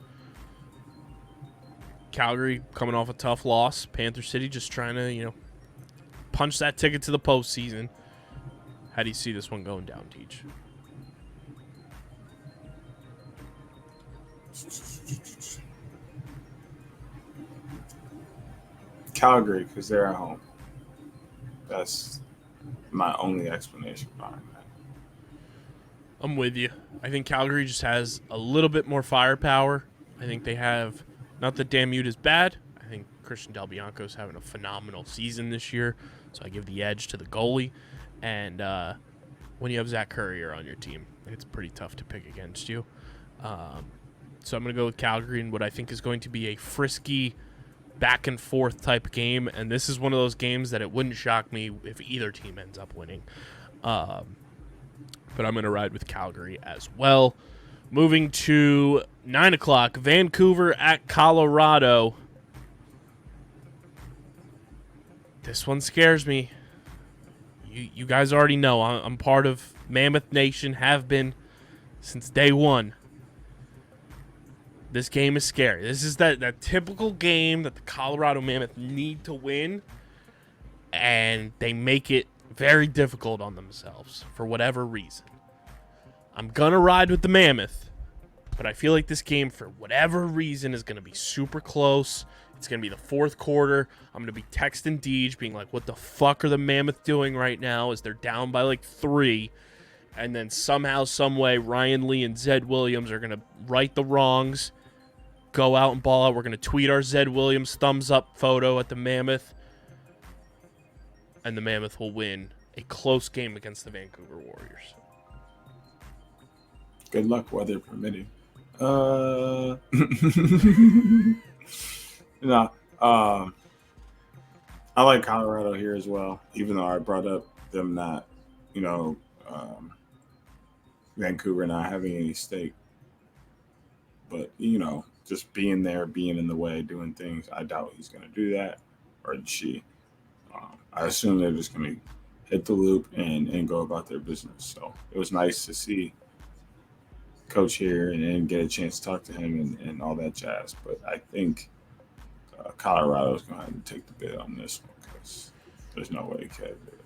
Calgary coming off a tough loss. Panther City just trying to, punch that ticket to the postseason. How do you see this one going down, Teach? Calgary, because they're at home. That's my only explanation behind that. I'm with you. I think Calgary just has a little bit more firepower. I think they have, not that Dan Mute is bad. I think Christian Del Bianco's having a phenomenal season this year. So I give the edge to the goalie. And when you have Zach Currier on your team, it's pretty tough to pick against you. So I'm going to go with Calgary in what I think is going to be a frisky, back and forth type game. And this is one of those games that it wouldn't shock me if either team ends up winning. But I'm going to ride with Calgary as well. Moving to 9 o'clock, Vancouver at Colorado. This one scares me. You guys already know I'm part of Mammoth Nation, have been since day one. This game is scary. This is that typical game that the Colorado Mammoth need to win, and they make it very difficult on themselves for whatever reason. I'm going to ride with the Mammoth, but I feel like this game, for whatever reason, is going to be super close. It's going to be the fourth quarter. I'm going to be texting Deej, being like, what the fuck are the Mammoth doing right now as they're down by like 3? And then somehow, some way, Ryan Lee and Zed Williams are going to right the wrongs, go out and ball out. We're going to tweet our Zed Williams thumbs up photo at the Mammoth, and the Mammoth will win a close game against the Vancouver Warriors. Good luck, weather permitting. I like Colorado here as well, even though I brought up them not, Vancouver not having any stake. But, just being there, being in the way, doing things, I doubt he's going to do that, or she. I assume they're just going to hit the loop and go about their business. So it was nice to see Coach here and get a chance to talk to him and all that jazz. But I think Colorado's going to have to take the bid on this one because there's no way Kev did it.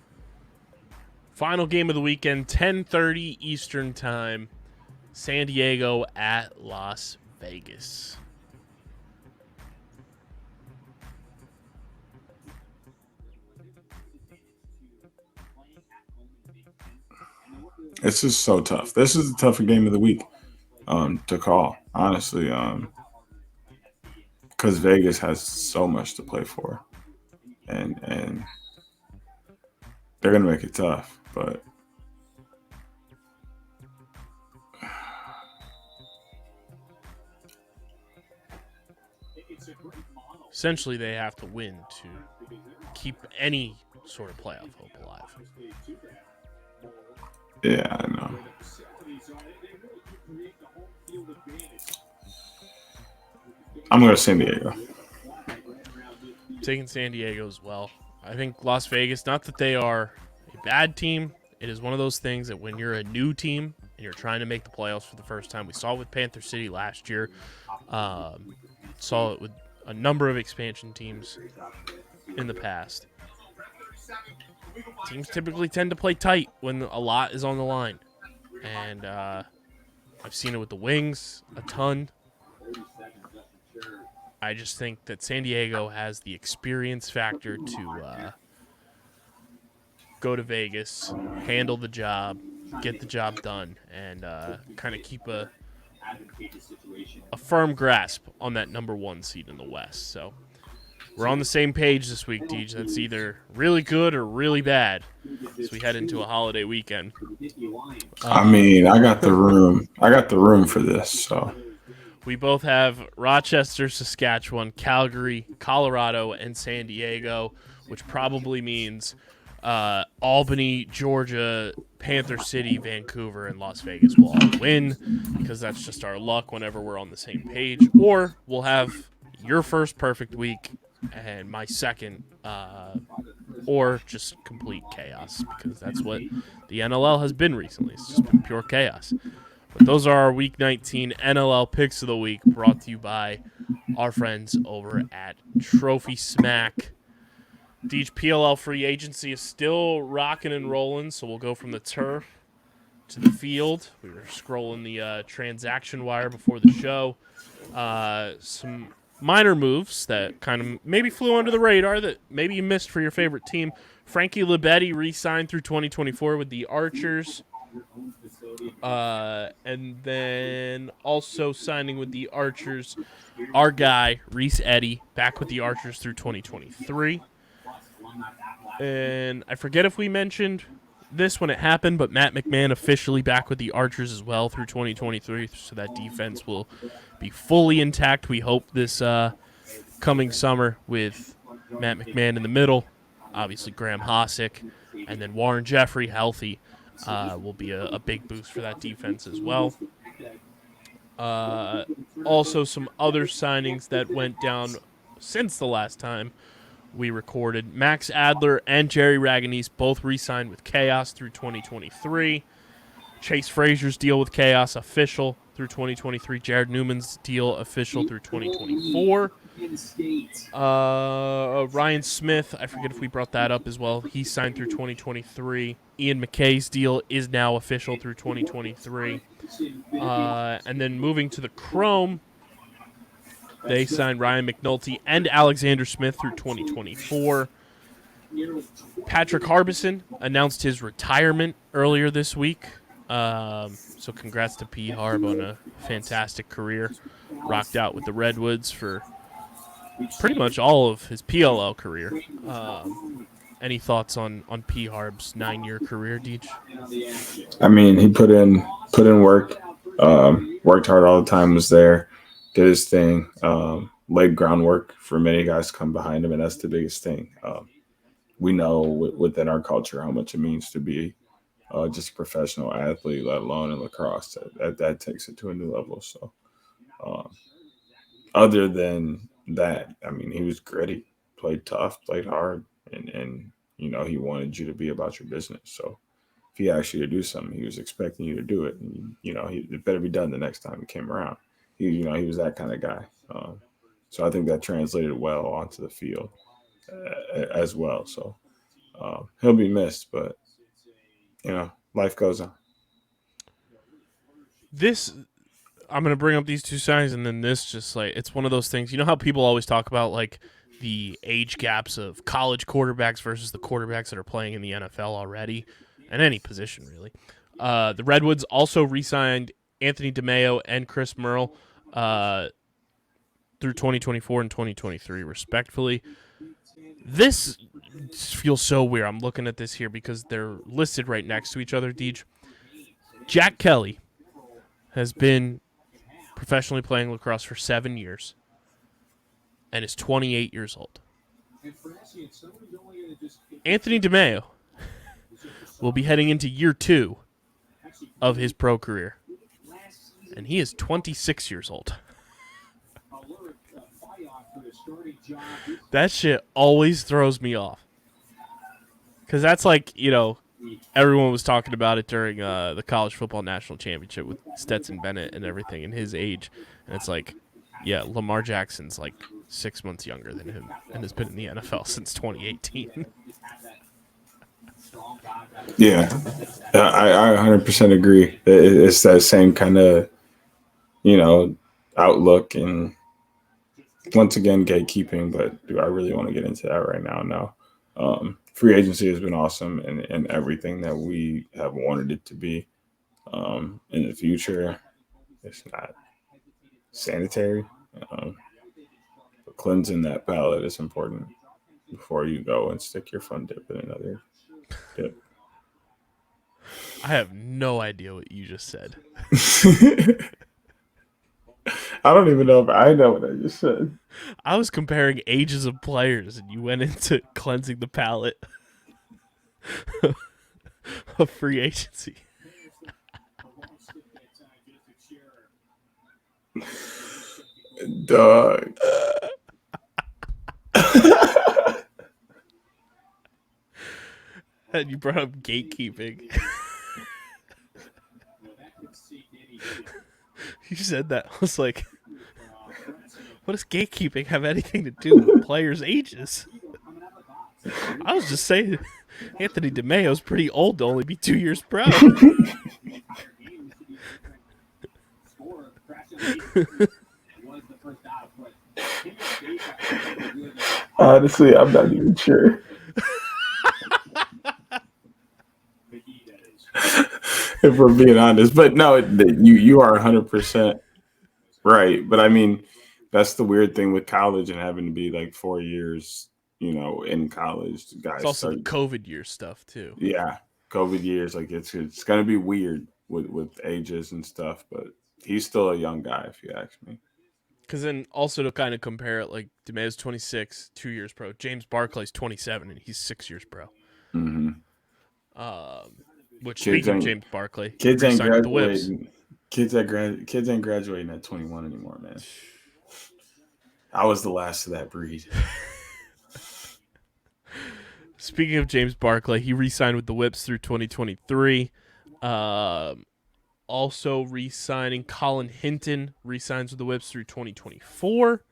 Final game of the weekend, 10:30 Eastern Time, San Diego at Las Vegas. It's just so tough. This is the tougher game of the week to call, honestly, because Vegas has so much to play for, and they're gonna make it tough. But essentially, they have to win to keep any sort of playoff hope alive. yeah, I know. I'm going to San Diego. Taking San Diego as well. I think Las Vegas, not that they are a bad team, it is one of those things that when you're a new team and you're trying to make the playoffs for the first time, we saw it with Panther City last year, saw it with a number of expansion teams in the past. Teams typically tend to play tight when a lot is on the line. And I've seen it with the Wings a ton. I just think that San Diego has the experience factor to go to Vegas, handle the job, get the job done, and kind of keep a firm grasp on that number one seed in the West. So we're on the same page this week, Deej. That's either really good or really bad as we head into a holiday weekend. I mean, I got the room. I got the room for this. So we both have Rochester, Saskatchewan, Calgary, Colorado, and San Diego, which probably means Albany, Georgia, Panther City, Vancouver, and Las Vegas will all win because that's just our luck whenever we're on the same page. Or we'll have your first perfect week and my second, or just complete chaos because that's what the NLL has been recently. It's just been pure chaos. But those are our Week 19 NLL Picks of the Week brought to you by our friends over at Trophy Smack. Deej, PLL free agency is still rocking and rolling, so we'll go from the turf to the field. We were scrolling the transaction wire before the show. Some minor moves that kind of maybe flew under the radar that maybe you missed for your favorite team. Frankie Libetti re-signed through 2024 with the Archers. And then also signing with the Archers, our guy, Reese Eddy, back with the Archers through 2023. And I forget if we mentioned this when it happened, but Matt McMahon officially back with the Archers as well through 2023, so that defense will be fully intact, we hope, this coming summer with Matt McMahon in the middle, obviously Graham Hossack, and then Warren Jeffrey healthy will be a big boost for that defense as well. Also, some other signings that went down since the last time we recorded. Max Adler and Jerry Raganese both re-signed with Chaos through 2023. Chase Frazier's deal with Chaos official through 2023. Jared Newman's deal official through 2024. Ryan Smith, I forget if we brought that up as well. He signed through 2023. Ian McKay's deal is now official through 2023. And then moving to the Chrome, they signed Ryan McNulty and Alexander Smith through 2024. Patrick Harbison announced his retirement earlier this week. So congrats to P. Harb on a fantastic career. Rocked out with the Redwoods for pretty much all of his PLL career. Any thoughts on P. Harb's 9-year career, Deej? I mean, he put in work, worked hard all the time, was there, did his thing, laid groundwork for many guys to come behind him, and that's the biggest thing. We know within our culture how much it means to be just a professional athlete, let alone in lacrosse. That takes it to a new level. So other than that, I mean, he was gritty, played tough, played hard, and you know, he wanted you to be about your business. So if he asked you to do something, he was expecting you to do it. And, you know, it better be done the next time he came around. He was that kind of guy. So I think that translated well onto the field as well. So he'll be missed, but life goes on. I'm going to bring up these two signings, and then this just like, it's one of those things. You know how people always talk about like the age gaps of college quarterbacks versus the quarterbacks that are playing in the NFL already, and any position really. The Redwoods also re-signed Anthony DeMeo and Chris Merle through 2024 and 2023, respectfully. This feels so weird. I'm looking at this here because they're listed right next to each other, Deej. Jack Kelly has been professionally playing lacrosse for 7 years and is 28 years old. Anthony DeMeo will be heading into year 2 of his pro career, and he is 26 years old. That shit always throws me off. Because that's like, everyone was talking about it during the college football national championship with Stetson Bennett and everything and his age. And it's like, yeah, Lamar Jackson's like 6 months younger than him and has been in the NFL since 2018. Yeah, I 100% agree. It's that same kind of, outlook, and once again, gatekeeping, but do I really want to get into that right now? No. Free agency has been awesome and everything that we have wanted it to be. In the future, it's not sanitary. But cleansing that palate is important before you go and stick your fun dip in another dip. I have no idea what you just said. I don't even know if I know what I just said. I was comparing ages of players, and you went into cleansing the palate of free agency. Dog. And you brought up gatekeeping. You said that. I was like, what does gatekeeping have anything to do with players' ages? I was just saying Anthony DeMeo's pretty old to only be 2 years pro. Honestly, I'm not even sure. If we're being honest, but no, you are 100% right. But I mean, that's the weird thing with college and having to be like 4 years, in college. Guys, it's also the COVID year stuff too. Yeah, COVID years, like it's gonna be weird with ages and stuff. But he's still a young guy, if you ask me. Because then also to kind of compare it, like DeMeo's 26, 2 years pro. James Barclay's 27, and he's 6 years pro. Mm-hmm. Which, speaking of James Barclay, kids ain't graduating. Kids ain't graduating at 21 anymore, man. I was the last of that breed. Speaking of James Barclay, he re-signed with the Whips through 2023. Also re-signing Colin Hinton, re-signs with the Whips through 2024.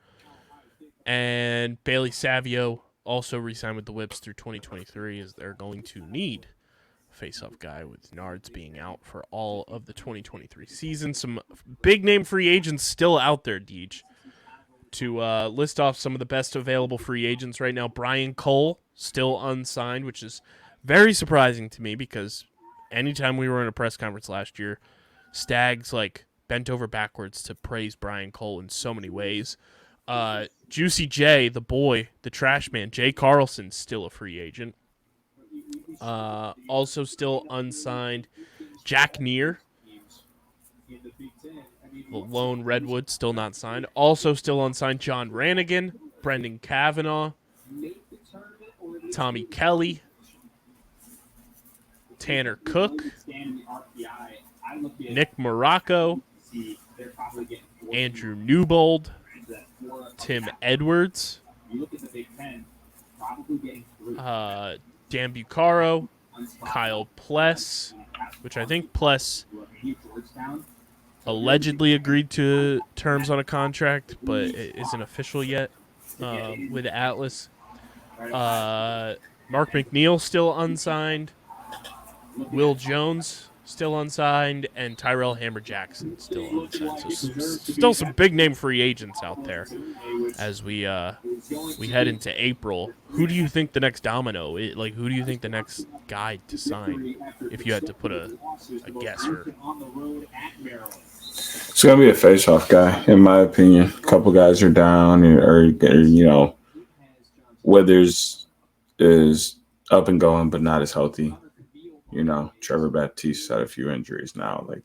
And Bailey Savio also re-signed with the Whips through 2023, as they're going to need a face-off guy with Nards being out for all of the 2023 season. Some big-name free agents still out there, Deej. To list off some of the best available free agents right now, Brian Cole, still unsigned, which is very surprising to me because anytime we were in a press conference last year, Stags bent over backwards to praise Brian Cole in so many ways. Juicy J, the boy, the trash man, Jay Carlson, still a free agent. Also still unsigned, Jack Neer, the lone Redwood, still not signed. Also still unsigned, John Rannigan, Brendan Kavanaugh, Tommy Kelly, Tanner Cook, Nick Morocco, Andrew Newbold, Tim Edwards, Dan Bucaro, Kyle Pless, which I think Pless allegedly agreed to terms on a contract, but it isn't official yet with Atlas. Mark McNeil still unsigned. Will Jones still unsigned, and Tyrell Hammer Jackson still unsigned. So still some big name free agents out there as we head into April. Who do you think the next domino is? Like, who do you think the next guy to sign? If you had to put a guess or It's gonna be a face-off guy, in my opinion. A couple guys are down, or Withers is up and going, but not as healthy. Trevor Baptiste had a few injuries now. Like,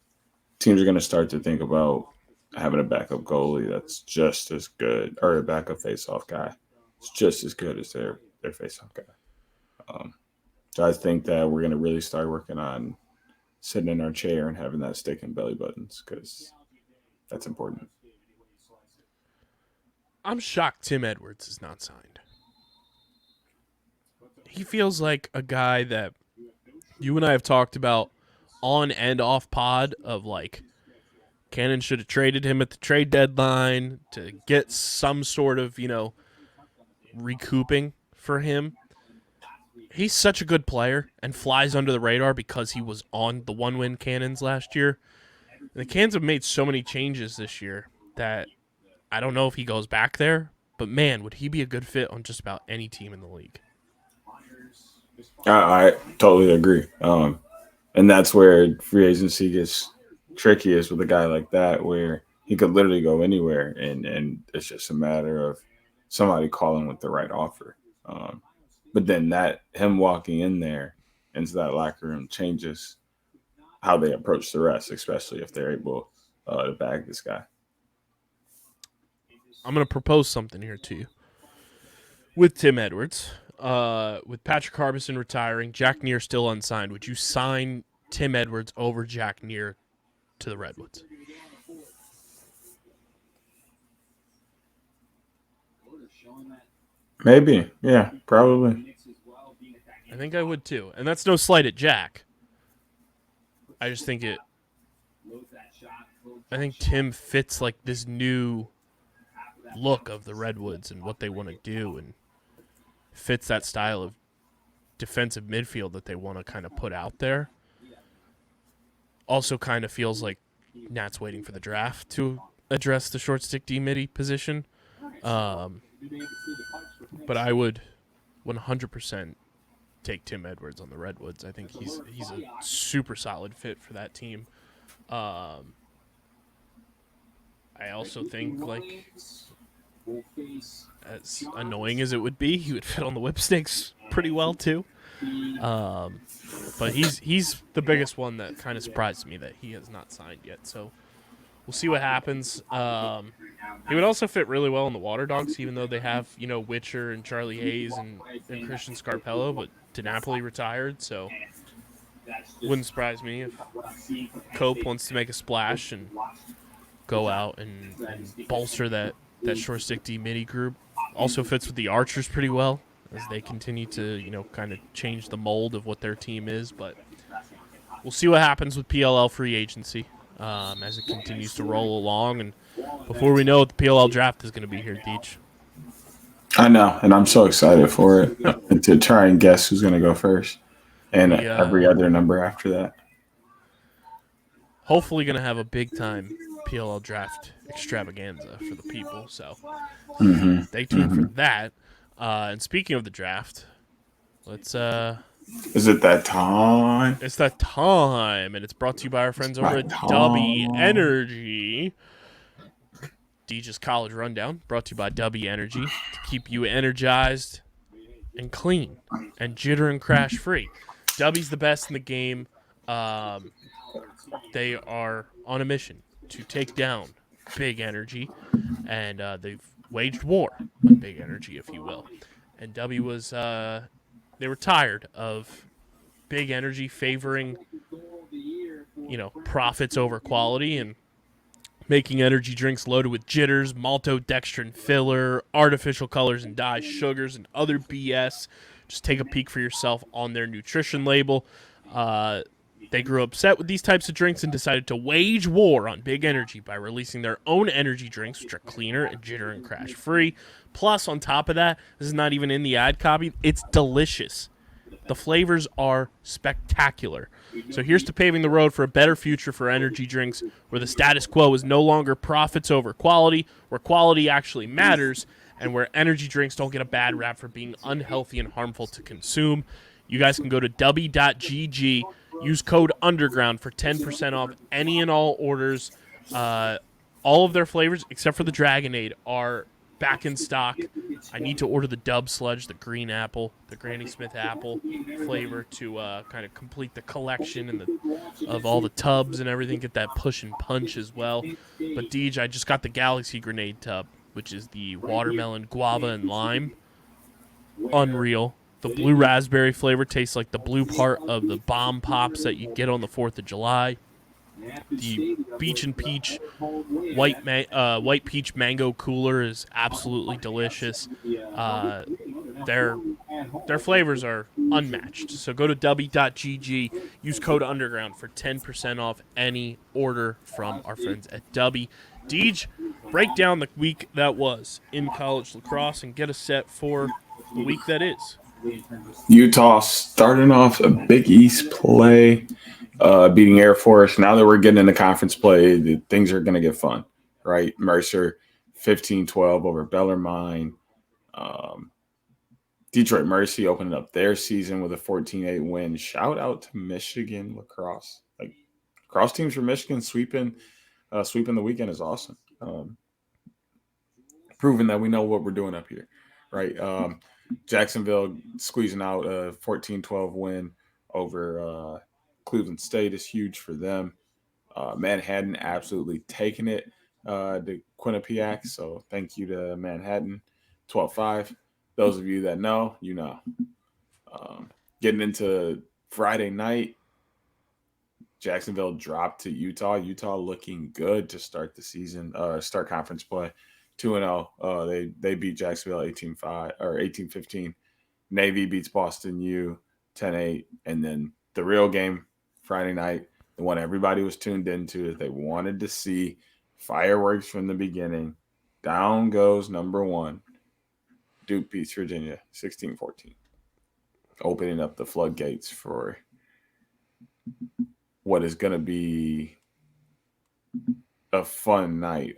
teams are going to start to think about having a backup goalie that's just as good, or a backup face-off guy. It's just as good as their face-off guy. So I think that we're going to really start working on sitting in our chair and having that stick in belly buttons, because that's important. I'm shocked Tim Edwards is not signed. He feels like a guy that you and I have talked about on and off pod of, like, Cannon should have traded him at the trade deadline to get some sort of, recouping for him. He's such a good player and flies under the radar because he was on the one-win Cannons last year. And the Cannons have made so many changes this year that I don't know if he goes back there, but man, would he be a good fit on just about any team in the league. I totally agree. And that's where free agency gets tricky, is with a guy like that, where he could literally go anywhere, and it's just a matter of somebody calling with the right offer. But then him walking in there into that locker room changes how they approach the rest, especially if they're able to bag this guy. I'm going to propose something here to you. With Tim Edwards, with Patrick Harbison retiring, Jack Neer still unsigned, would you sign Tim Edwards over Jack Neer to the Redwoods? Maybe. Yeah, probably. I think I would too. And that's no slight at Jack. I just think I think Tim fits like this new look of the Redwoods and what they want to do, and fits that style of defensive midfield that they want to kind of put out there. Also kind of feels like Nat's waiting for the draft to address the short stick D midi position. But I would 100% take Tim Edwards on the Redwoods. I think he's a super solid fit for that team. I also think, like, as annoying as it would be, he would fit on the Whipsnakes pretty well too. But he's the biggest one that kind of surprised me that he has not signed yet. So we'll see what happens. He would also fit really well in the Water Dogs, even though they have, Witcher and Charlie Hayes and Christian Scarpello, but DiNapoli retired, so wouldn't surprise me if Cope wants to make a splash and go out and bolster that short stick D midi group. Also fits with the Archers pretty well as they continue to, kind of change the mold of what their team is. But we'll see what happens with PLL free agency as it continues to roll along. And before we know it, the PLL draft is going to be here, Deech. I know, and I'm so excited for it, and to try and guess who's going to go first, and every other number after that. Hopefully going to have a big-time PLL draft extravaganza for the people, so stay tuned for that. And speaking of the draft, let's... Is it that time? It's that time, and it's brought to you by our friends over at W Energy. Deej's College Rundown, brought to you by W Energy, to keep you energized and clean and jitter and crash free. W's the best in the game. They are on a mission to take down Big Energy, and they've waged war on Big Energy, if you will. And W was, they were tired of Big Energy favoring, profits over quality and making energy drinks loaded with jitters, maltodextrin filler, artificial colors and dyes, sugars, and other BS. Just take a peek for yourself on their nutrition label. They grew upset with these types of drinks and decided to wage war on Big Energy by releasing their own energy drinks, which are cleaner and jitter and crash free. Plus, on top of that, this is not even in the ad copy, it's delicious. The flavors are spectacular. So here's to paving the road for a better future for energy drinks, where the status quo is no longer profits over quality, where quality actually matters, and where energy drinks don't get a bad rap for being unhealthy and harmful to consume. You guys can go to w.gg, use code UNDERGROUND for 10% off any and all orders. All of their flavors, except for the Dragonade, are back in stock. I need to order the Dub Sludge, the green apple, the Granny Smith apple flavor to kind of complete the collection and of all the tubs and everything. Get that push and punch as well. But Deej, I just got the Galaxy Grenade tub, which is the watermelon, guava, and lime. Unreal. The blue raspberry flavor tastes like the blue part of the bomb pops that you get on the 4th of July. The Beach and Peach white peach mango cooler is absolutely delicious. Their flavors are unmatched. So go to w.gg, use code UNDERGROUND for 10% off any order from our friends at Dubby. Deej, break down the week that was in college lacrosse and get us set for the week that is. Utah starting off a Big East play, beating Air Force. Now that we're getting into conference play, things are going to get fun, right? Mercer 15-12 over Bellarmine. Detroit Mercy opening up their season with a 14-8 win. Shout out to Michigan lacrosse. Like, lacrosse teams for Michigan sweeping the weekend is awesome. Proving that we know what we're doing up here, right? Jacksonville squeezing out a 14-12 win over Cleveland State is huge for them. Manhattan absolutely taking it to Quinnipiac, so thank you to Manhattan. 12-5. Those of you that know, you know. Getting into Friday night, Jacksonville dropped to Utah. Utah looking good to start the season, start conference play. 2-0. They beat Jacksonville 18-5 or 18-15. Navy beats Boston U 10-8. And then the real game Friday night, the one everybody was tuned into, is they wanted to see fireworks from the beginning. Down goes number one. Duke beats Virginia 16-14. Opening up the floodgates for what is going to be a fun night.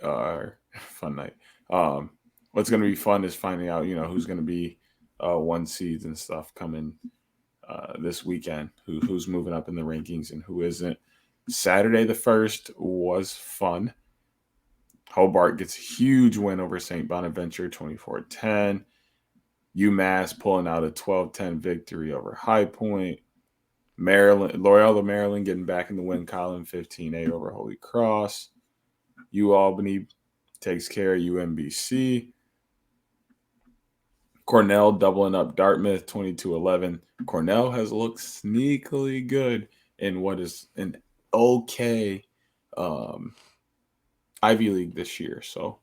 What's going to be fun is finding out, who's going to be one seeds and stuff coming this weekend, who's moving up in the rankings and who isn't. Saturday the 1st was fun. Hobart gets a huge win over St. Bonaventure, 24-10. UMass pulling out a 12-10 victory over High Point. Loyola, Maryland getting back in the win column, 15-8 over Holy Cross. UAlbany takes care of UMBC. Cornell doubling up Dartmouth, 22-11. Cornell has looked sneakily good in what is an okay Ivy League this year. So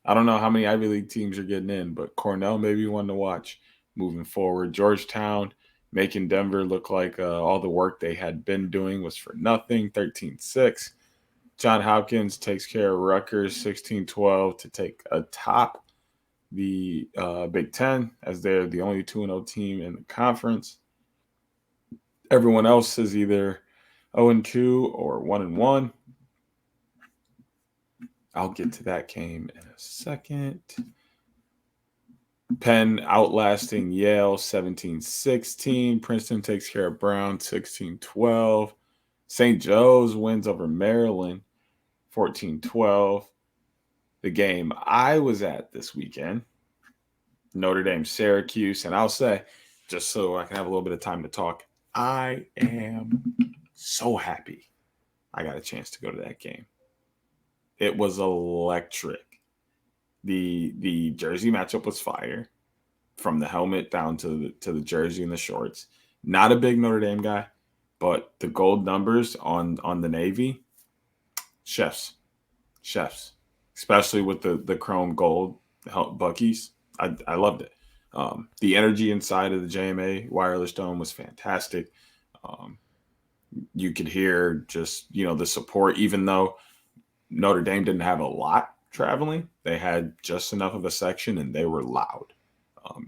I don't know how many Ivy League teams are getting in, but Cornell may be one to watch moving forward. Georgetown making Denver look like all the work they had been doing was for nothing, 13-6. Johns Hopkins takes care of Rutgers, 16-12 to take atop the Big Ten, as they're the only 2-0 team in the conference. Everyone else is either 0-2 or 1-1. I'll get to that game in a second. Penn outlasting Yale 17-16. Princeton takes care of Brown 16-12. St. Joe's wins over Maryland 14-12. The game I was at this weekend, Notre Dame Syracuse, and I'll say, just so I can have a little bit of time to talk, I am so happy I got a chance to go to that game. It was electric. The jersey matchup was fire, from the helmet down to the jersey and the shorts. Not a big Notre Dame guy, but the gold numbers on the Navy, chefs, especially with the chrome gold Buckies. I loved it. The energy inside of the JMA Wireless Dome was fantastic. You could hear just, the support, even though Notre Dame didn't have a lot traveling. They had just enough of a section, and they were loud,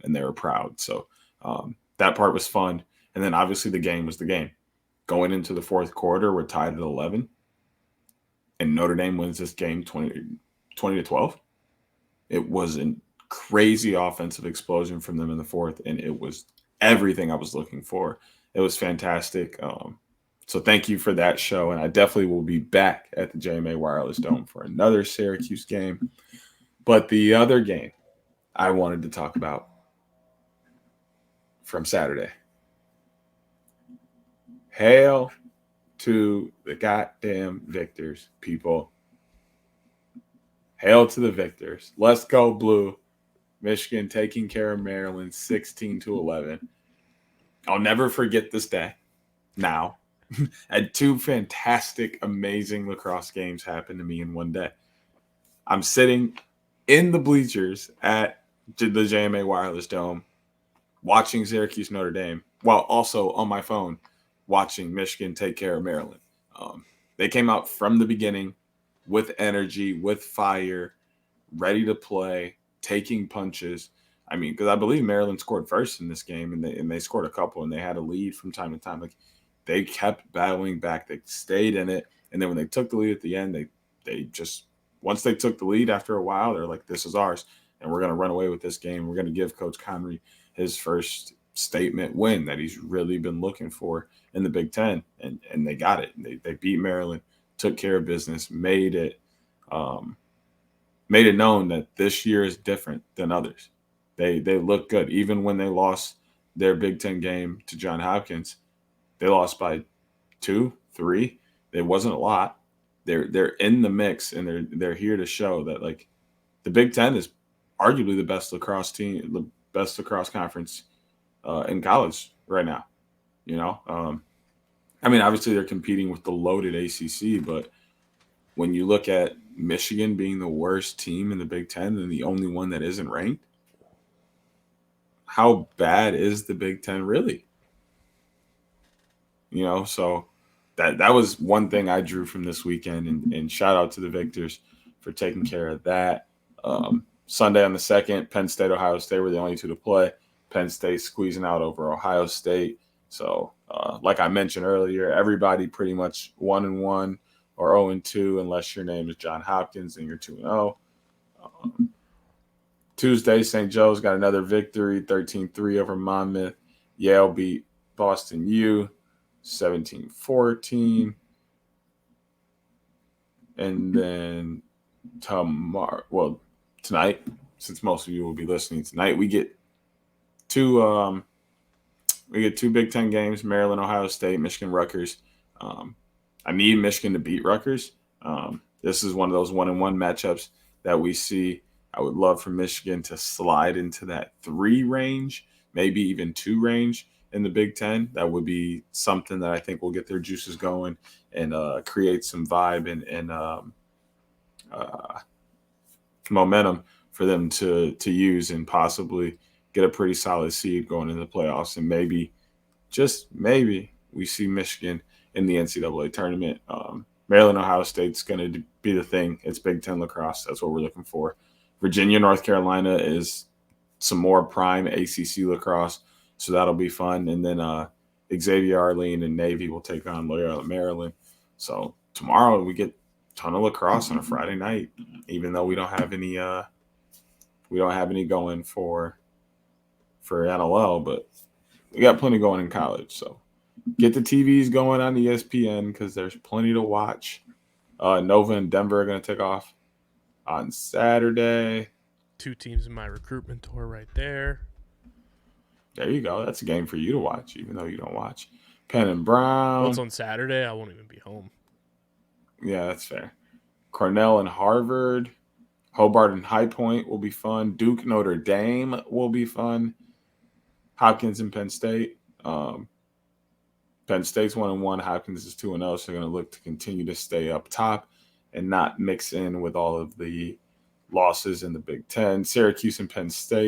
and they were proud. So that part was fun. And then obviously the game was the game. going into the fourth quarter, we're tied at 11, and Notre Dame wins this game 20-12. It was a crazy offensive explosion from them in the fourth, and it was everything I was looking for. It was fantastic. So thank you for that show, and I definitely will be back at the JMA Wireless Dome for another Syracuse game. But the other game I wanted to talk about from Saturday. Hail to the goddamn victors, people. Hail to the victors. Let's go blue. Michigan taking care of Maryland 16-11. I'll never forget this day. Now, had two fantastic, amazing lacrosse games happen to me in one day. I'm sitting in the bleachers at the JMA Wireless Dome watching Syracuse Notre Dame, while also on my phone watching Michigan take care of Maryland. They came out from the beginning with energy, with fire, ready to play, taking punches. I mean, because I believe Maryland scored first in this game, and they scored a couple, and they had a lead from time to time. Like, they kept battling back. They stayed in it, and then when they took the lead at the end, they just, once they took the lead after a while, they're like, this is ours, and we're going to run away with this game. We're going to give Coach Connery his first statement win that he's really been looking for in the Big Ten, and they got it. They beat Maryland, took care of business, made it known that this year is different than others. They look good. Even when they lost their Big Ten game to Johns Hopkins, they lost by 2, 3. It wasn't a lot. They're in the mix, and they're here to show that, like, the Big Ten is arguably the best lacrosse team, the best lacrosse conference in college right now. You know, I mean, obviously they're competing with the loaded ACC, but when you look at Michigan being the worst team in the Big Ten and the only one that isn't ranked, how bad is the Big Ten really? You know, so that was one thing I drew from this weekend, and shout out to the victors for taking care of that. Sunday on the 2nd, Penn State, Ohio State were the only two to play. Penn State squeezing out over Ohio State. So, like I mentioned earlier, everybody pretty much 1-1 or 0-2, unless your name is John Hopkins and you're 2-0. Tuesday, St. Joe's got another victory, 13-3 over Monmouth. Yale beat Boston U 17-14. And then tonight, since most of you will be listening tonight, we get two Big Ten games: Maryland, Ohio State, Michigan, Rutgers. I need Michigan to beat Rutgers. This is one of those 1-1 matchups that we see. I would love for Michigan to slide into that 3 range, maybe even 2 range in the Big Ten. That would be something that I think will get their juices going and create some vibe and momentum for them to use and possibly get a pretty solid seed going into the playoffs. And maybe, just maybe, we see Michigan in the NCAA tournament. Maryland, Ohio State's going to be the thing. It's Big Ten lacrosse. That's what we're looking for. Virginia, North Carolina is some more prime ACC lacrosse, so that'll be fun. And then Xavier, Arlene, and Navy will take on Loyola, Maryland. So tomorrow we get a ton of lacrosse on a Friday night, even though we don't have any going for NLL, but we got plenty going in college. So get the TVs going on ESPN because there's plenty to watch. Nova and Denver are going to take off on Saturday. 2 teams in my recruitment tour right there. There you go. That's a game for you to watch, even though you don't watch. Penn and Brown. Well, it's on Saturday. I won't even be home. Yeah, that's fair. Cornell and Harvard. Hobart and High Point will be fun. Duke, Notre Dame will be fun. Hopkins and Penn State. Penn State's 1-1. Hopkins is 2-0, so they're going to look to continue to stay up top and not mix in with all of the losses in the Big Ten. Syracuse and Princeton,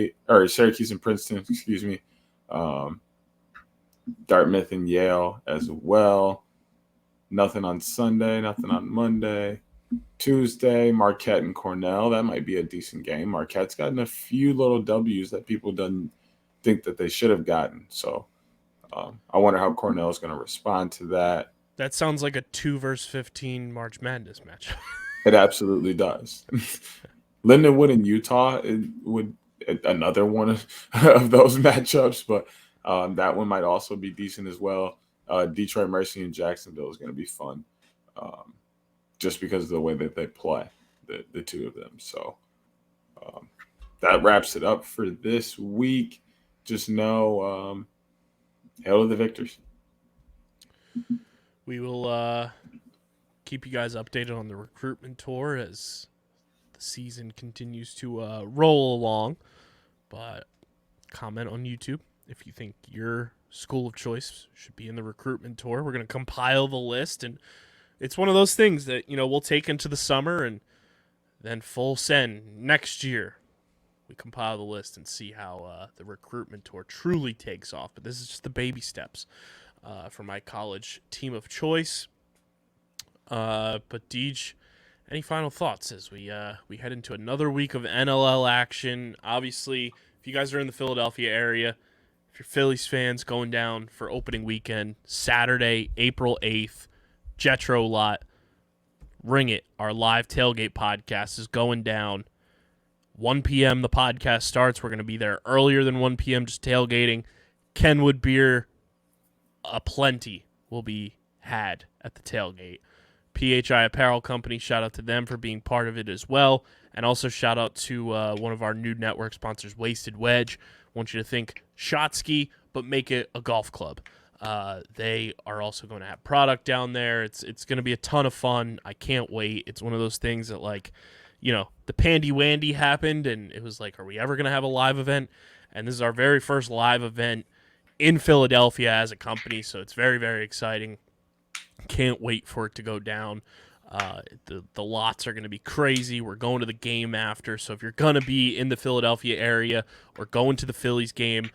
excuse me. Dartmouth and Yale as well. Nothing on Sunday, nothing on Monday. Tuesday, Marquette and Cornell. That might be a decent game. Marquette's gotten a few little W's that people didn't think that they should have gotten. So I wonder how Cornell is going to respond to that. That sounds like a 2 versus 15 March Madness match. It absolutely does. Lindenwood and Utah would another one of those matchups, but that one might also be decent as well. Detroit Mercy and Jacksonville is going to be fun, just because of the way that they play, the two of them. So that wraps it up for this week. Just know, hail to the victors. We will keep you guys updated on the recruitment tour as the season continues to roll along. But comment on YouTube if you think your school of choice should be in the recruitment tour. We're going to compile the list, and it's one of those things that, we'll take into the summer and then full send next year. We compile the list and see how the recruitment tour truly takes off. But this is just the baby steps for my college team of choice. But Deej, any final thoughts as we head into another week of NLL action? Obviously, if you guys are in the Philadelphia area, if you're Phillies fans, going down for opening weekend, Saturday, April 8th, Jetro Lot, Ring It, our live tailgate podcast is going down. 1 p.m. the podcast starts. We're going to be there earlier than 1 p.m. just tailgating. Kenwood beer aplenty will be had at the tailgate. PHI Apparel Company, shout out to them for being part of it as well. And also shout out to one of our new network sponsors, Wasted Wedge. Want you to think shot ski, but make it a golf club. They are also going to have product down there. It's going to be a ton of fun. I can't wait. It's one of those things that, like, the Pandy Wandy happened, and it was like, are we ever going to have a live event? And this is our very first live event in Philadelphia as a company, so it's very, very exciting. Can't wait for it to go down. The lots are going to be crazy. We're going to the game after, so if you're going to be in the Philadelphia area or going to the Phillies game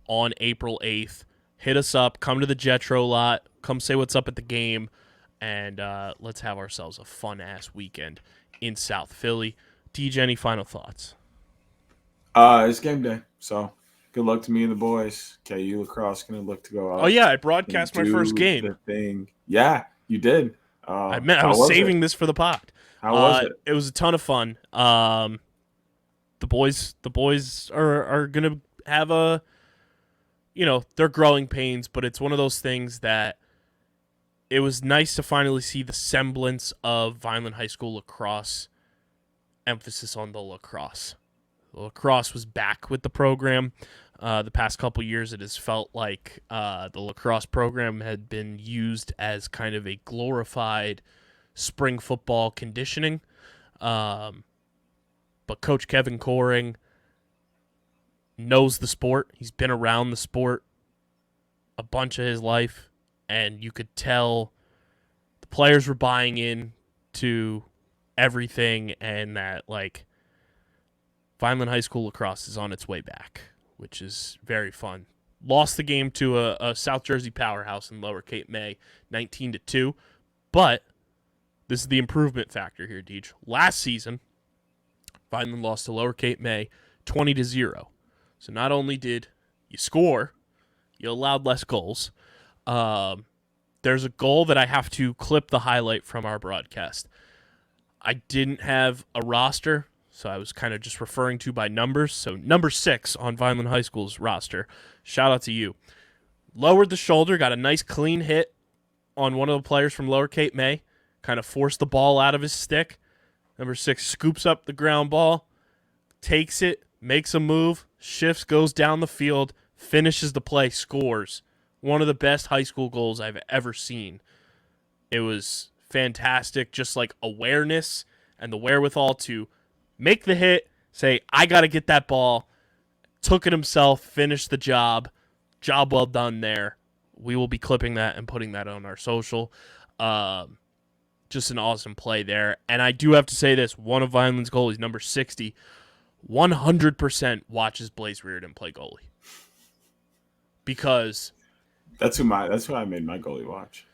on April 8th, hit us up. Come to the Jetro Lot. Come say what's up at the game, and let's have ourselves a fun-ass weekend in South Philly. DJ, any final thoughts? It's game day, so good luck to me and the boys. KU Lacrosse going to look to go out. Oh, yeah, I broadcast my first game. The thing. Yeah, you did. I was saving this for the pod. How was it? It was a ton of fun. The boys are going to have they're growing pains, but it's one of those things that it was nice to finally see the semblance of Vineland High School lacrosse, emphasis on the lacrosse. The lacrosse was back with the program. The past couple years, it has felt like the lacrosse program had been used as kind of a glorified spring football conditioning. But Coach Kevin Coring knows the sport. He's been around the sport a bunch of his life, and you could tell the players were buying in to everything, and that, like, Vineland High School lacrosse is on its way back, which is very fun. Lost the game to a South Jersey powerhouse in Lower Cape May, 19-2, but this is the improvement factor here, Deej. Last season, Vineland lost to Lower Cape May 20-0. So not only did you score, you allowed less goals. There's a goal that I have to clip the highlight from our broadcast. I didn't have a roster, so I was kind of just referring to by numbers. So number 6 on Vineland High School's roster. Shout out to you. Lowered the shoulder, got a nice clean hit on one of the players from Lower Cape May. Kind of forced the ball out of his stick. Number 6 scoops up the ground ball, takes it, makes a move, shifts, goes down the field, finishes the play, scores. One of the best high school goals I've ever seen. It was fantastic, just like awareness and the wherewithal to make the hit, say, I got to get that ball, took it himself, finished the job. Job well done there. We will be clipping that and putting that on our social. Just an awesome play there. And I do have to say this, one of Vineland's goalies, number 60, 100% watches Blaze Reardon play goalie. Because that's who I made my goalie watch.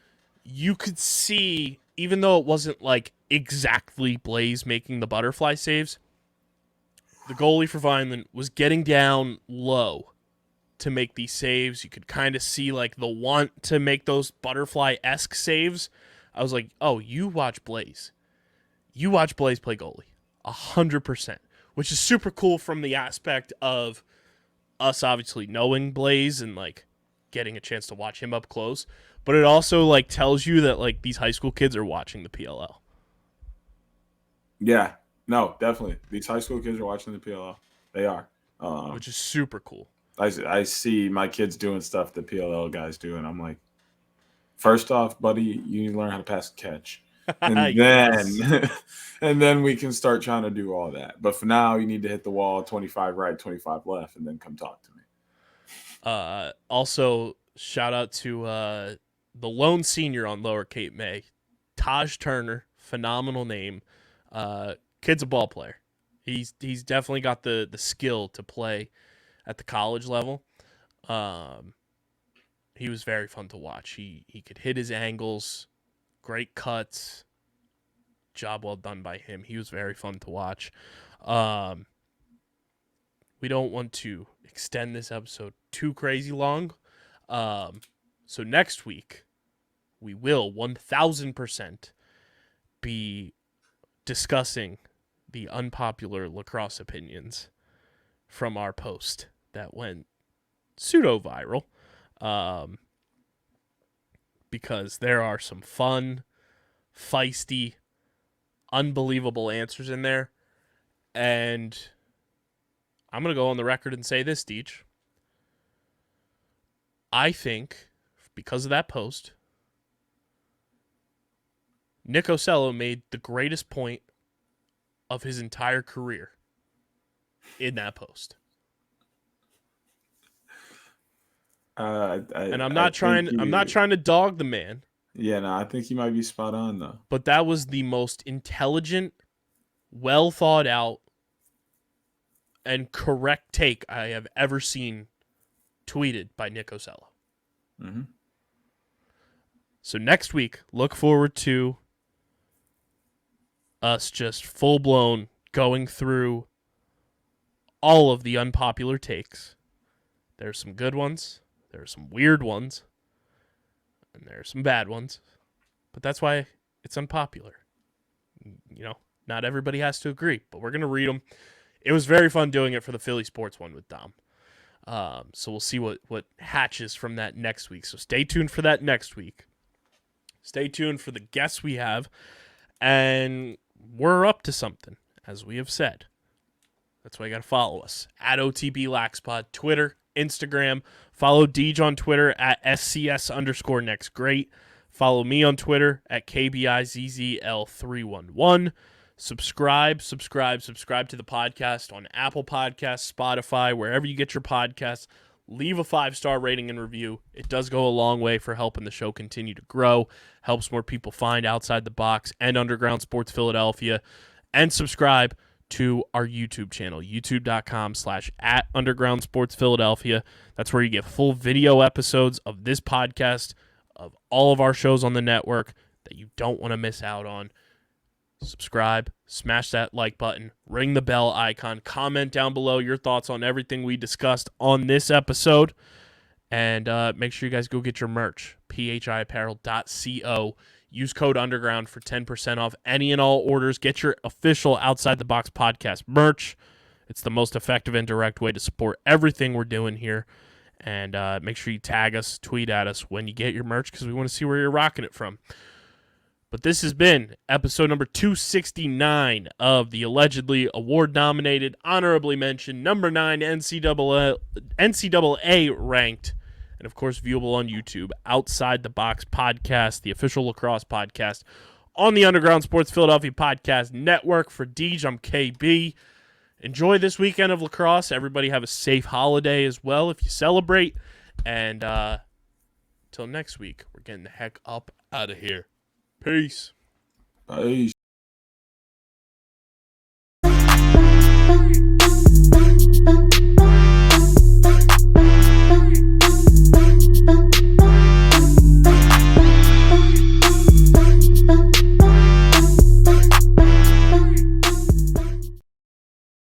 You could see, even though it wasn't like exactly Blaze making the butterfly saves, the goalie for Vineland was getting down low to make these saves. You could kind of see like the want to make those butterfly-esque saves. I was like, oh, you watch Blaze. You watch Blaze play goalie. 100%. Which is super cool from the aspect of us obviously knowing Blaze and like getting a chance to watch him up close. But it also like tells you that like these high school kids are watching the PLL. Yeah. No, definitely. These high school kids are watching the PLL. They are. Which is super cool. I see my kids doing stuff the PLL guys do, and I'm like, first off, buddy, you need to learn how to pass and catch. And then and then we can start trying to do all that. But for now, you need to hit the wall 25 right, 25 left, and then come talk to me. Also, shout out to the lone senior on Lower Cape May, Taj Turner, phenomenal name. Kid's a ball player. He's definitely got the skill to play at the college level. He was very fun to watch. He could hit his angles, great cuts. Job well done by him. He was very fun to watch. We don't want to extend this episode too crazy long. So next week, we will 1,000% be discussing the unpopular lacrosse opinions from our post that went pseudo-viral. Because there are some fun, feisty, unbelievable answers in there. And I'm going to go on the record and say this, Deej. I think, because of that post, Nick Ocello made the greatest point of his entire career in that post. And I'm not trying to dog the man. Yeah, no, I think he might be spot on though. But that was the most intelligent, well thought out, and correct take I have ever seen tweeted by Nick Ocello. Mm-hmm. So next week, look forward to us just full-blown going through all of the unpopular takes. There's some good ones. There are some weird ones. And there are some bad ones. But that's why it's unpopular. You know, not everybody has to agree, but we're going to read them. It was very fun doing it for the Philly Sports one with Dom. So we'll see what hatches from that next week. So stay tuned for that next week. Stay tuned for the guests we have. And we're up to something, as we have said. That's why you got to follow us. At OTBLaxPod, Twitter, Instagram. Follow Deej on Twitter at SCS_NextGreat. Follow me on Twitter at KBIZZL311. Subscribe to the podcast on Apple Podcasts, Spotify, wherever you get your podcasts. Leave a 5-star rating and review. It does go a long way for helping the show continue to grow. Helps more people find Outside the Box and Underground Sports Philadelphia. And subscribe to our YouTube channel, youtube.com/@Underground Sports Philadelphia. That's where you get full video episodes of this podcast, of all of our shows on the network that you don't want to miss out on. Subscribe, smash that like button, ring the bell icon, comment down below your thoughts on everything we discussed on this episode, and make sure you guys go get your merch, phiapparel.co. Use code Underground for 10% off any and all orders. Get your official Outside the Box podcast merch. It's the most effective and direct way to support everything we're doing here. And make sure you tag us, tweet at us when you get your merch, because we want to see where you're rocking it from. But this has been episode number 269 of the allegedly award-nominated, honorably mentioned, number 9 NCAA ranked, and of course viewable on YouTube, Outside the Box podcast, the official lacrosse podcast on the Underground Sports Philadelphia Podcast Network. For Deej, I'm KB. Enjoy this weekend of lacrosse. Everybody have a safe holiday as well if you celebrate. And until next week, we're getting the heck up out of here. Peace. Peace.